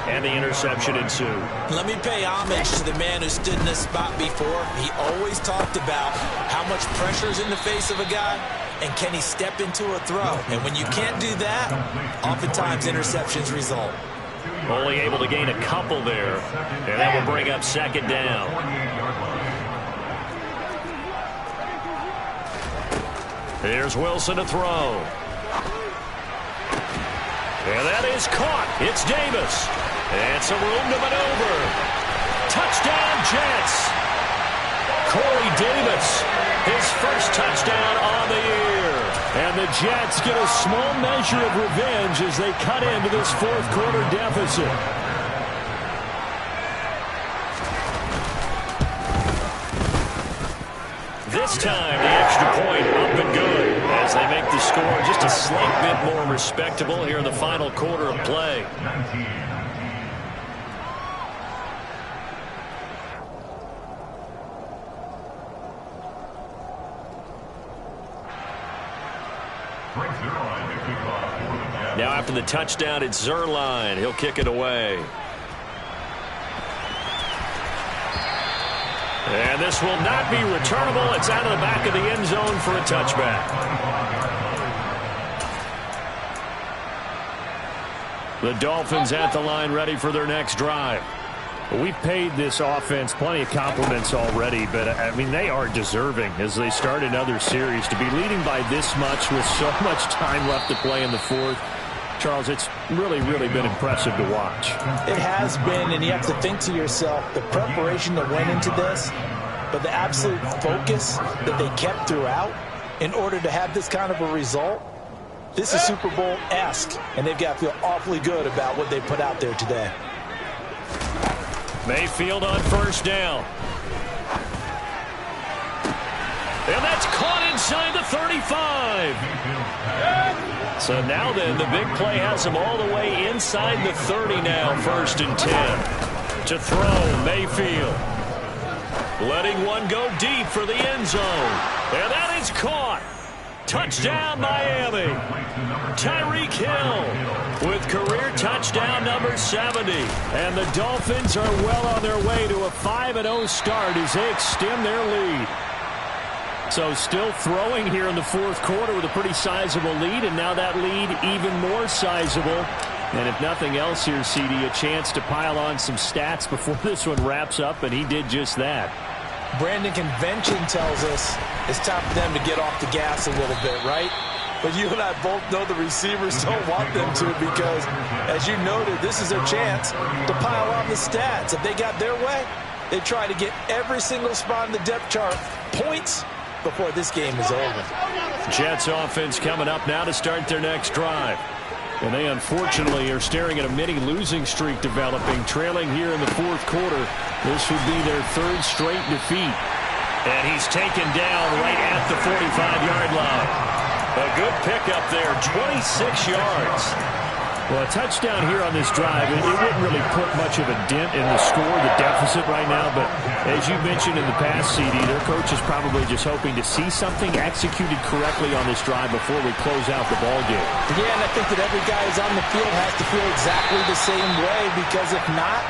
A: and the interception ensued.
B: Let me pay homage to the man who stood in this spot before. He always talked about how much pressure is in the face of a guy, and can he step into a throw. And when you can't do that, oftentimes interceptions result.
A: Only able to gain a couple there, and that will bring up second down. Here's Wilson to throw. And that is caught. It's Davis. And some room to maneuver. Touchdown, Jets. Corey Davis, his first touchdown on the year. And the Jets get a small measure of revenge as they cut into this fourth quarter deficit. This time, the extra point up and good as they make the score just a slight bit more respectable here in the final quarter of play. Now after the touchdown, it's Zuerlein. He'll kick it away. And this will not be returnable. It's out of the back of the end zone for a touchback. The Dolphins at the line ready for their next drive. We've paid this offense plenty of compliments already, but, I mean, they are deserving as they start another series. To be leading by this much with so much time left to play in the fourth, Charles, it's really been impressive to watch.
D: It has been, and you have to think to yourself, the preparation that went into this, but the absolute focus that they kept throughout in order to have this kind of a result. This is Super Bowl-esque, and they've got to feel awfully good about what they put out there today.
A: Mayfield on first down. And that's caught inside the 35. So now then, the big play has him all the way inside the 30 now, 1st and 10. To throw, Mayfield. Letting one go deep for the end zone. And that is caught. Touchdown, Miami. Tyreek Hill with career touchdown number 70. And the Dolphins are well on their way to a 5-0 start as they extend their lead. So still throwing here in the fourth quarter with a pretty sizable lead, and now that lead even more sizable. And if nothing else here, CD, a chance to pile on some stats before this one wraps up, and he did just that.
D: Brandon, convention tells us it's time for them to get off the gas a little bit, right? But you and I both know the receivers don't want them to because, as you noted, this is their chance to pile on the stats. If they got their way, they try to get every single spot in the depth chart points before this game is over.
A: Jets offense coming up now to start their next drive. And they unfortunately are staring at a mini losing streak developing, trailing here in the fourth quarter. This would be their third straight defeat. And he's taken down right at the 45-yard line. A good pickup there, 26 yards. Well, a touchdown here on this drive, it wouldn't really put much of a dent in the score, the deficit right now. But as you mentioned in the past, CD, their coach is probably just hoping to see something executed correctly on this drive before we close out the ball game.
D: Yeah, and I think that every guy who's on the field has to feel exactly the same way, because if not,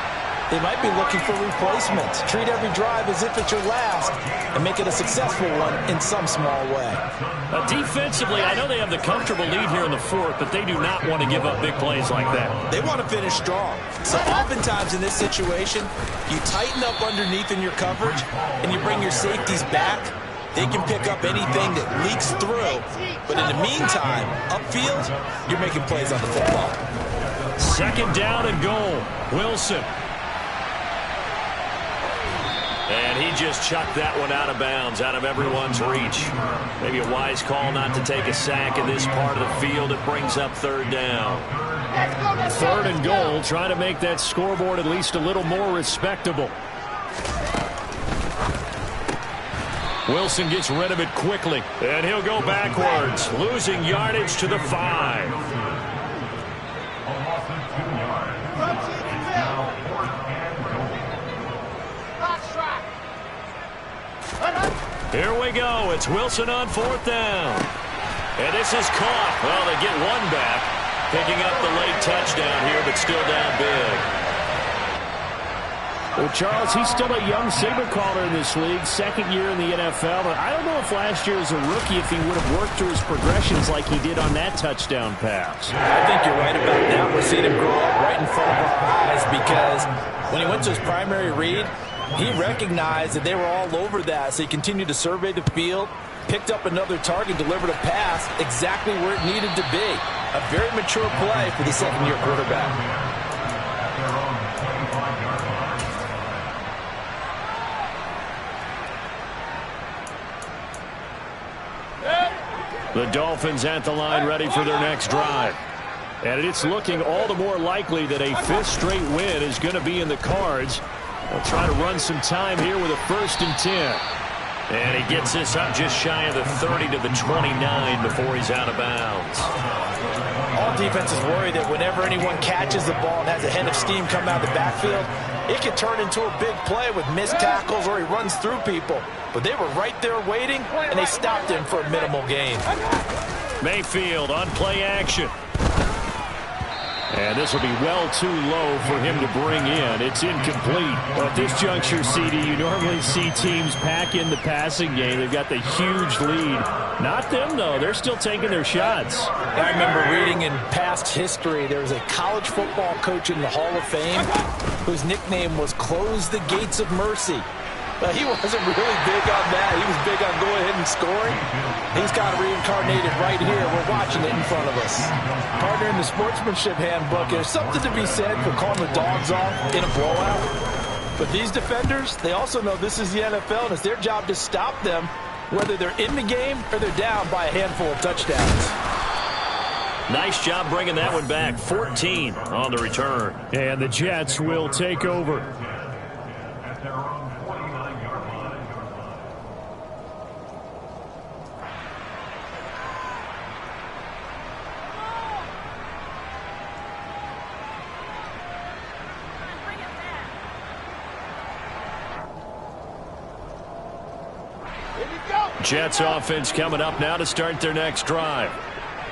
D: they might be looking for replacements. Treat every drive as if it's your last and make it a successful one in some small way.
A: Defensively, I know they have the comfortable lead here in the fourth, but they do not want to give up big plays like that.
B: They want to finish strong. So oftentimes in this situation, you tighten up underneath in your coverage and you bring your safeties back. They can pick up anything that leaks through. But in the meantime, upfield, you're making plays on the football.
A: Second down and goal. Wilson. And he just chucked that one out of bounds, out of everyone's reach. Maybe a wise call not to take a sack in this part of the field. It brings up third down. Third and goal, trying to make that scoreboard at least a little more respectable. Wilson gets rid of it quickly, and he'll go backwards, losing yardage to the 5. Here we go. It's Wilson on 4th down. And this is caught. Well, they get one back. Picking up the late touchdown here, but still down big.
E: Well, Charles, he's still a young signal caller in this league, second year in the NFL. But I don't know if last year as a rookie, if he would have worked through his progressions like he did on that touchdown pass.
D: I think you're right about that. We're seeing him grow up right in front of our eyes because when he went to his primary read, he recognized that they were all over that. So he continued to survey the field, picked up another target, delivered a pass exactly where it needed to be. A very mature play for the second-year quarterback.
A: The Dolphins at the line ready for their next drive.
E: And it's looking all the more likely that a 5th straight win is going to be in the cards. They'll try to run some time here with a 1st and 10.
A: And he gets this up just shy of the 30 to the 29 before he's out of bounds.
D: All defenses worry that whenever anyone catches the ball and has a head of steam come out of the backfield, it can turn into a big play with missed tackles or he runs through people. But they were right there waiting, and they stopped him for a minimal gain.
A: Mayfield on play action.
E: And this will be well too low for him to bring in. It's incomplete. Well, at this juncture, CD, you normally see teams pack in the passing game. They've got the huge lead. Not them, though. They're still taking their shots.
D: I remember reading in past history, there was a college football coach in the Hall of Fame whose nickname was Close the Gates of Mercy. He wasn't really big on that. He was big on going ahead and scoring. He's got reincarnated right here. We're watching it in front of us. Partner, in the sportsmanship handbook, there's something to be said for calling the dogs off in a blowout. But these defenders, they also know this is the NFL, and it's their job to stop them, whether they're in the game or they're down by a handful of touchdowns.
A: Nice job bringing that one back. 14 on the return.
E: And the Jets will take over.
A: Jets offense coming up now to start their next drive.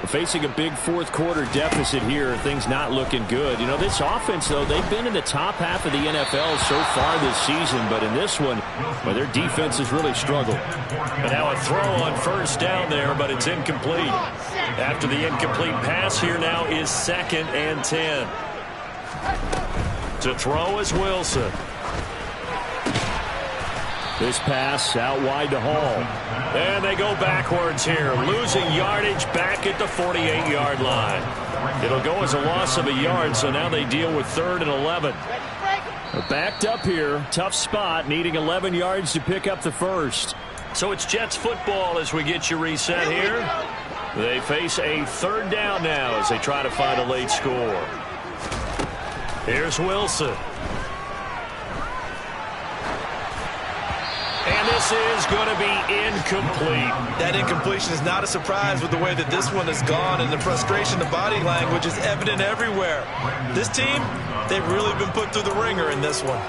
E: We're facing a big fourth-quarter deficit here. Things not looking good. You know, this offense, though, they've been in the top half of the NFL so far this season. But in this one, well, their defense has really struggled.
A: And now a throw on 1st down there, but it's incomplete. After the incomplete pass, here now is 2nd and 10. To throw is Wilson.
E: This pass out wide to Hall.
A: And they go backwards here, losing yardage back at the 48-yard line. It'll go as a loss of a yard, so now they deal with 3rd and 11.
E: They're backed up here. Tough spot, needing 11 yards to pick up the 1st.
A: So it's Jets football as we get you reset here. They face a 3rd down now as they try to find a late score. Here's Wilson. And this is going to be incomplete.
D: That incompletion is not a surprise with the way that this one has gone, and the frustration, the body language is evident everywhere. This team, they've really been put through the ringer in this one.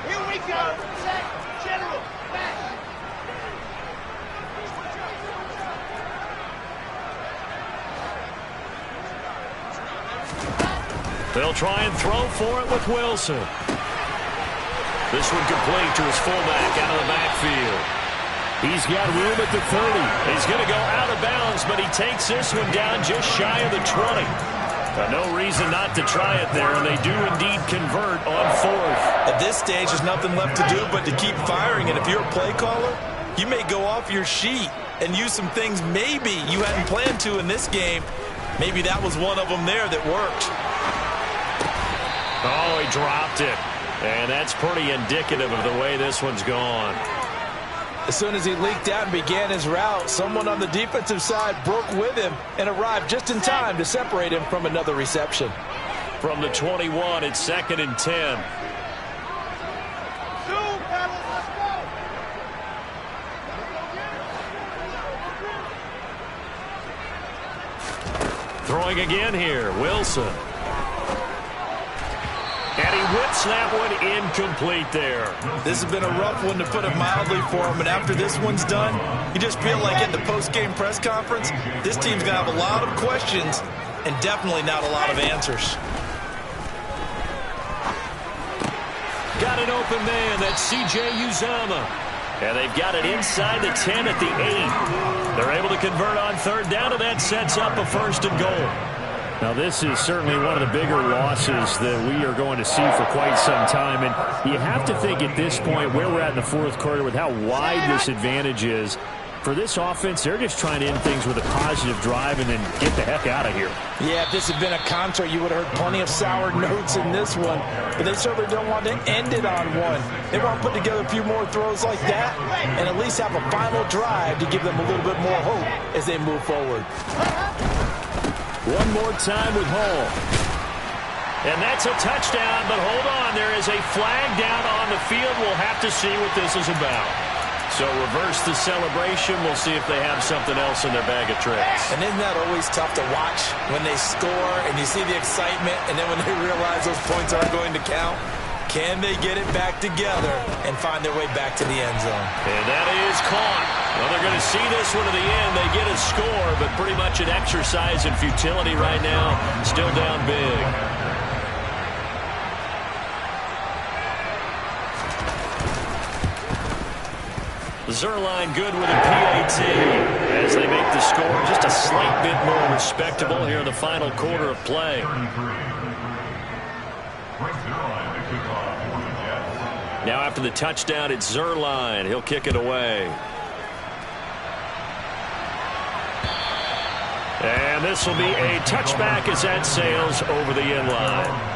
C: Here we go. Set. General. Back.
A: They'll try and throw for it with Wilson. This one complete to his fullback out of the backfield.
E: He's got room at the 30.
A: He's going to go out of bounds, but he takes this one down just shy of the 20. No reason not to try it there, and they do indeed convert on 4th.
D: At this stage, there's nothing left to do but to keep firing, and if you're a play caller, you may go off your sheet and use some things maybe you hadn't planned to in this game. Maybe that was one of them there that worked.
A: Oh, he dropped it. And that's pretty indicative of the way this one's gone.
D: As soon as he leaked out and began his route, someone on the defensive side broke with him and arrived just in time to separate him from another reception.
A: From the 21, it's 2nd and 10. Throwing again here, Wilson. And he whips that one incomplete there.
D: This has been a rough one, to put it mildly, for him. And after this one's done, you just feel like at the post-game press conference, this team's going to have a lot of questions and definitely not a lot of answers.
A: Got an open man. That's C.J. Uzomah. And they've got it inside the 10 at the 8. They're able to convert on third down, and that sets up a first and goal.
E: Now, this is certainly one of the bigger losses that we are going to see for quite some time. And you have to think at this point where we're at in the fourth quarter with how wide this advantage is. For this offense, they're just trying to end things with a positive drive and then get the heck out of here.
D: Yeah, if this had been a concert, you would have heard plenty of sour notes in this one. But they certainly don't want to end it on one. They want to put together a few more throws like that and at least have a final drive to give them a little bit more hope as they move forward.
A: One more time with Hall. And that's a touchdown, but hold on. There is a flag down on the field. We'll have to see what this is about. So reverse the celebration. We'll see if they have something else in their bag of tricks.
B: And isn't that always tough to watch when they score and you see the excitement, and then when they realize those points aren't going to count? Can they get it back together and find their way back to the end zone?
A: And that is caught. Well, they're going to see this one to the end. They get a score, but pretty much an exercise in futility right now. Still down big. Zerline good with a PAT as they make the score just a slight bit more respectable here in the final quarter of play. Now after the touchdown, it's Zerline. He'll kick it away. And this will be a touchback as that sails over the end line.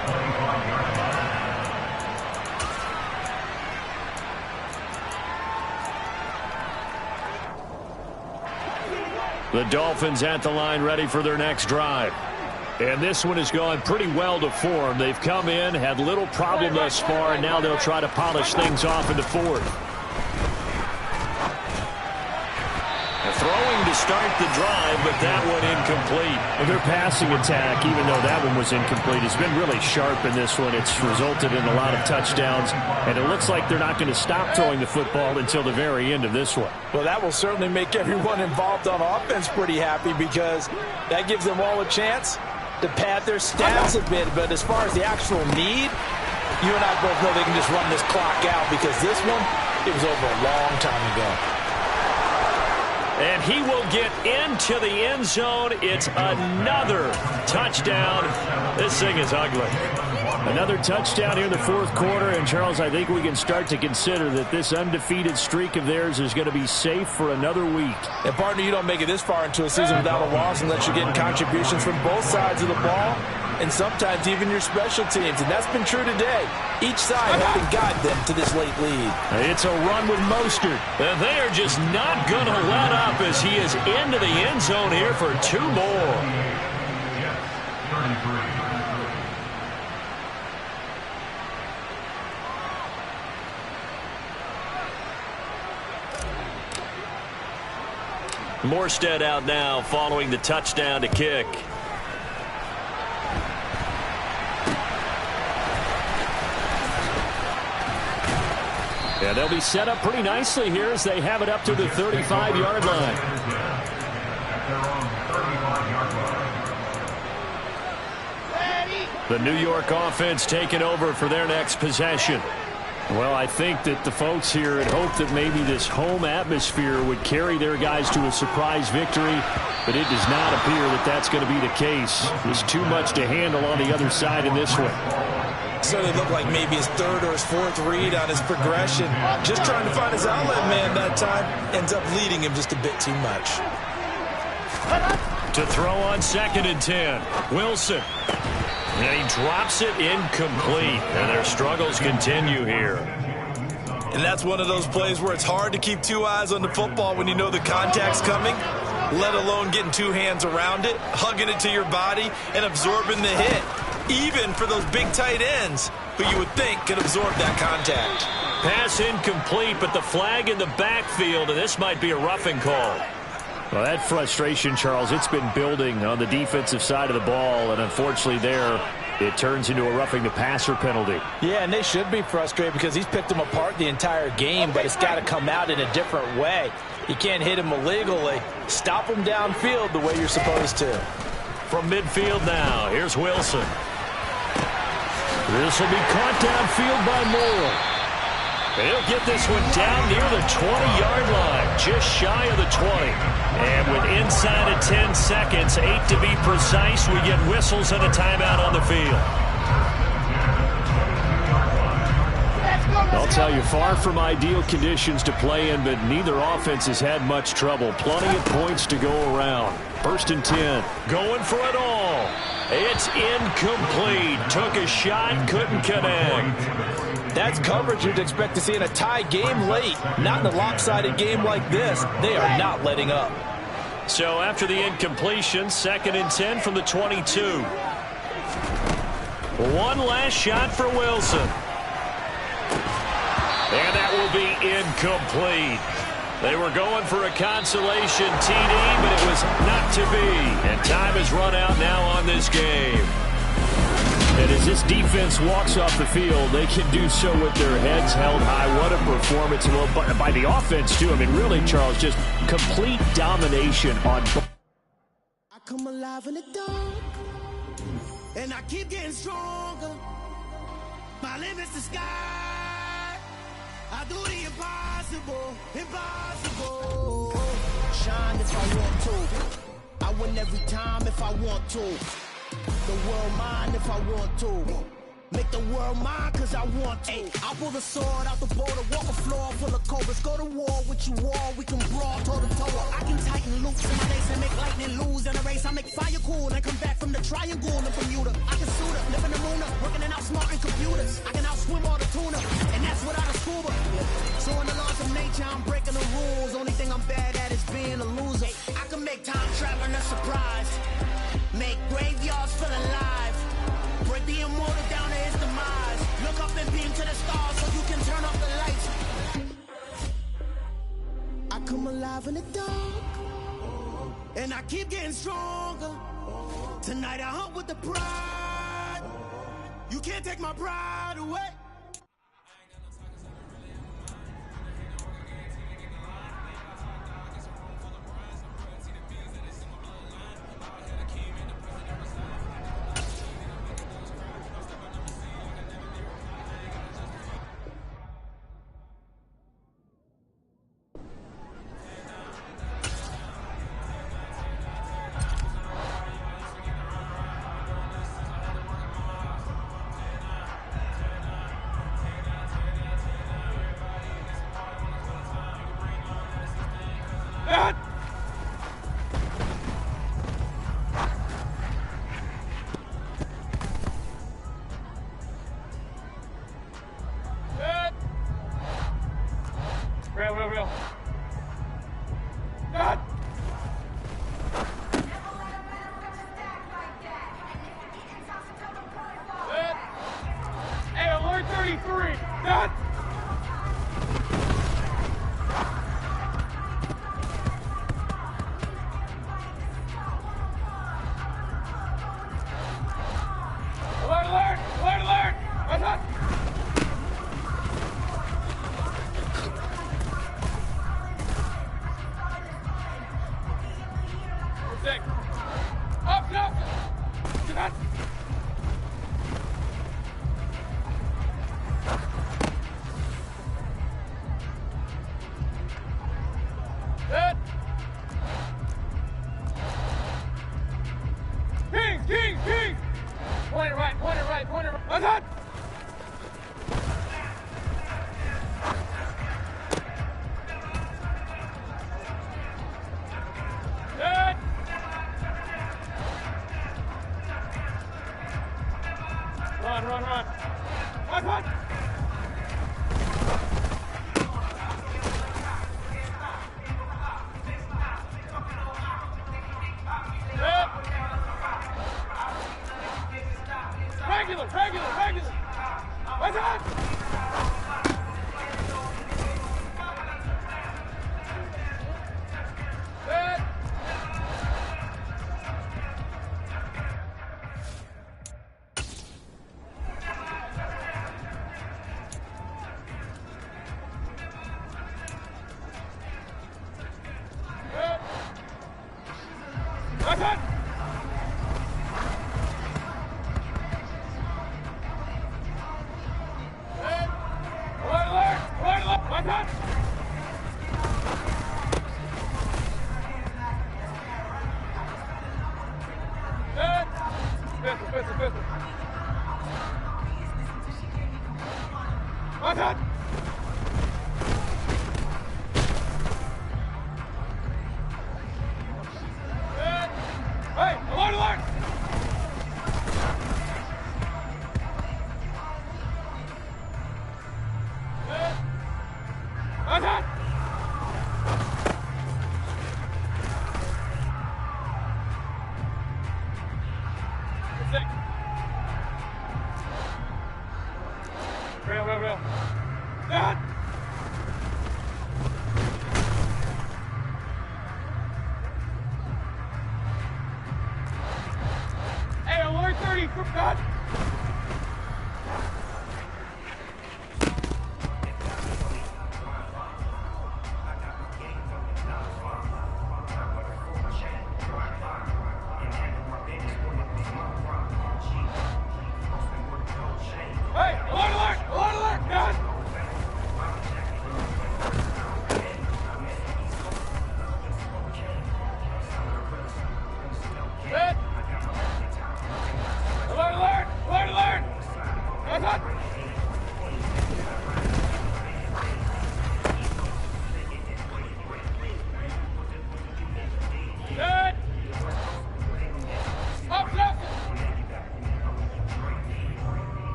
A: The Dolphins at the line ready for their next drive. And this one has gone pretty well to form. They've come in, had little problem thus far, and now they'll try to polish things off in the fourth. Throwing to start the drive, but that one incomplete.
E: Well, their passing attack, even though that one was incomplete, has been really sharp in this one. It's resulted in a lot of touchdowns, and it looks like they're not going to stop throwing the football until the very end of this one.
D: Well, that will certainly make everyone involved on offense pretty happy, because that gives them all a chance to pad their stats a bit. But as far as the actual need, you and I both know they can just run this clock out, because this one, it was over a long time ago.
A: And he will get into the end zone. It's another touchdown. This thing is ugly.
E: Another touchdown here in the fourth quarter. And, Charles, I think we can start to consider that this undefeated streak of theirs is going to be safe for another week.
D: And, partner, you don't make it this far into a season without a loss unless you're getting contributions from both sides of the ball and sometimes even your special teams. And that's been true today. Each side helping guide them to this late lead.
E: It's a run with Mostert.
A: And they are just not going to let up as he is into the end zone here for two more. Morstead out now following the touchdown to kick. And they'll be set up pretty nicely here as they have it up to the 35-yard line. The New York offense taking over for their next possession.
E: Well, I think that the folks here had hoped that maybe this home atmosphere would carry their guys to a surprise victory, but it does not appear that that's going to be the case. There's too much to handle on the other side in this one.
D: Certainly looked like maybe his third or his fourth read on his progression. Just trying to find his outlet man that time. Ends up leading him just a bit too much.
A: To throw on 2nd and 10. Wilson. And he drops it incomplete. And their struggles continue here.
D: And that's one of those plays where it's hard to keep two eyes on the football when you know the contact's coming, let alone getting two hands around it, hugging it to your body, and absorbing the hit. Even for those big tight ends who you would think could absorb that contact.
A: Pass incomplete, but the flag in the backfield, and this might be a roughing call.
E: Well, that frustration, Charles, it's been building on the defensive side of the ball, and unfortunately there, It turns into a roughing the passer penalty.
D: Yeah, and they should be frustrated because he's picked them apart the entire game, but it's got to come out in a different way. You can't hit him illegally. Stop him downfield the way you're supposed to.
A: From midfield now, here's Wilson. This will be caught downfield by Moore. He'll get this one down near the 20-yard line, just shy of the 20. And with inside of 10 seconds, 8 to be precise, we get whistles and a timeout on the field. I'll tell you, far from ideal conditions to play in, but neither offense has had much trouble. Plenty of points to go around. 1st and 10. Going for it all. It's incomplete. Took a shot, couldn't connect.
D: That's coverage you'd expect to see in a tie game late. Not in a lopsided game like this. They are not letting up.
A: So after the incompletion, 2nd and 10 from the 22. One last shot for Wilson. And that will be incomplete. They were going for a consolation TD, but it was not to be. And time has run out now on this game. And as this defense walks off the field, they can do so with their heads held high. What a performance by the offense, too. I mean, really, Charles, just complete domination on both.
G: I come alive in the dark, and I keep getting stronger. My limit's the sky. I do the impossible, impossible. Shine if I want to. I win every time if I want to. The world mine if I want to. Make the world mine cause I want to. I pull the sword out the border, walk a floor full of cobras. Go to war with you all, we can brawl toe to toe. I can tighten loops in my lace and make lightning lose in a race. I make fire cool and come back from the triangle in Bermuda. I can suit up, live in the moon up, working and outsmarting computers. I can outswim all the tuna, and that's without a scuba. So in the laws of nature, I'm breaking the rules. Only thing I'm bad at is being a loser. I can make time traveling a surprise. Make graveyards feel alive. Break the immortal down to his demise. Look up and beam to the stars so you can turn off the lights. I come alive in the dark, and I keep getting stronger. Tonight I hunt with the pride. You can't take my pride away.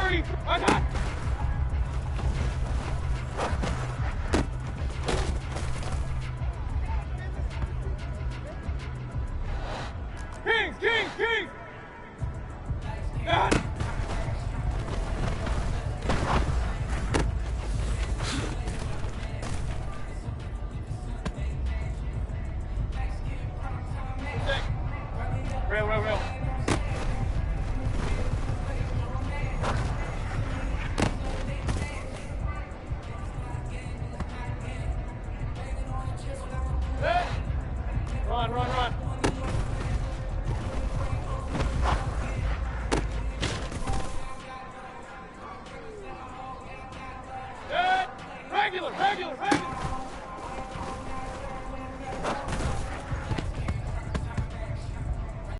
C: 30. I'm hot.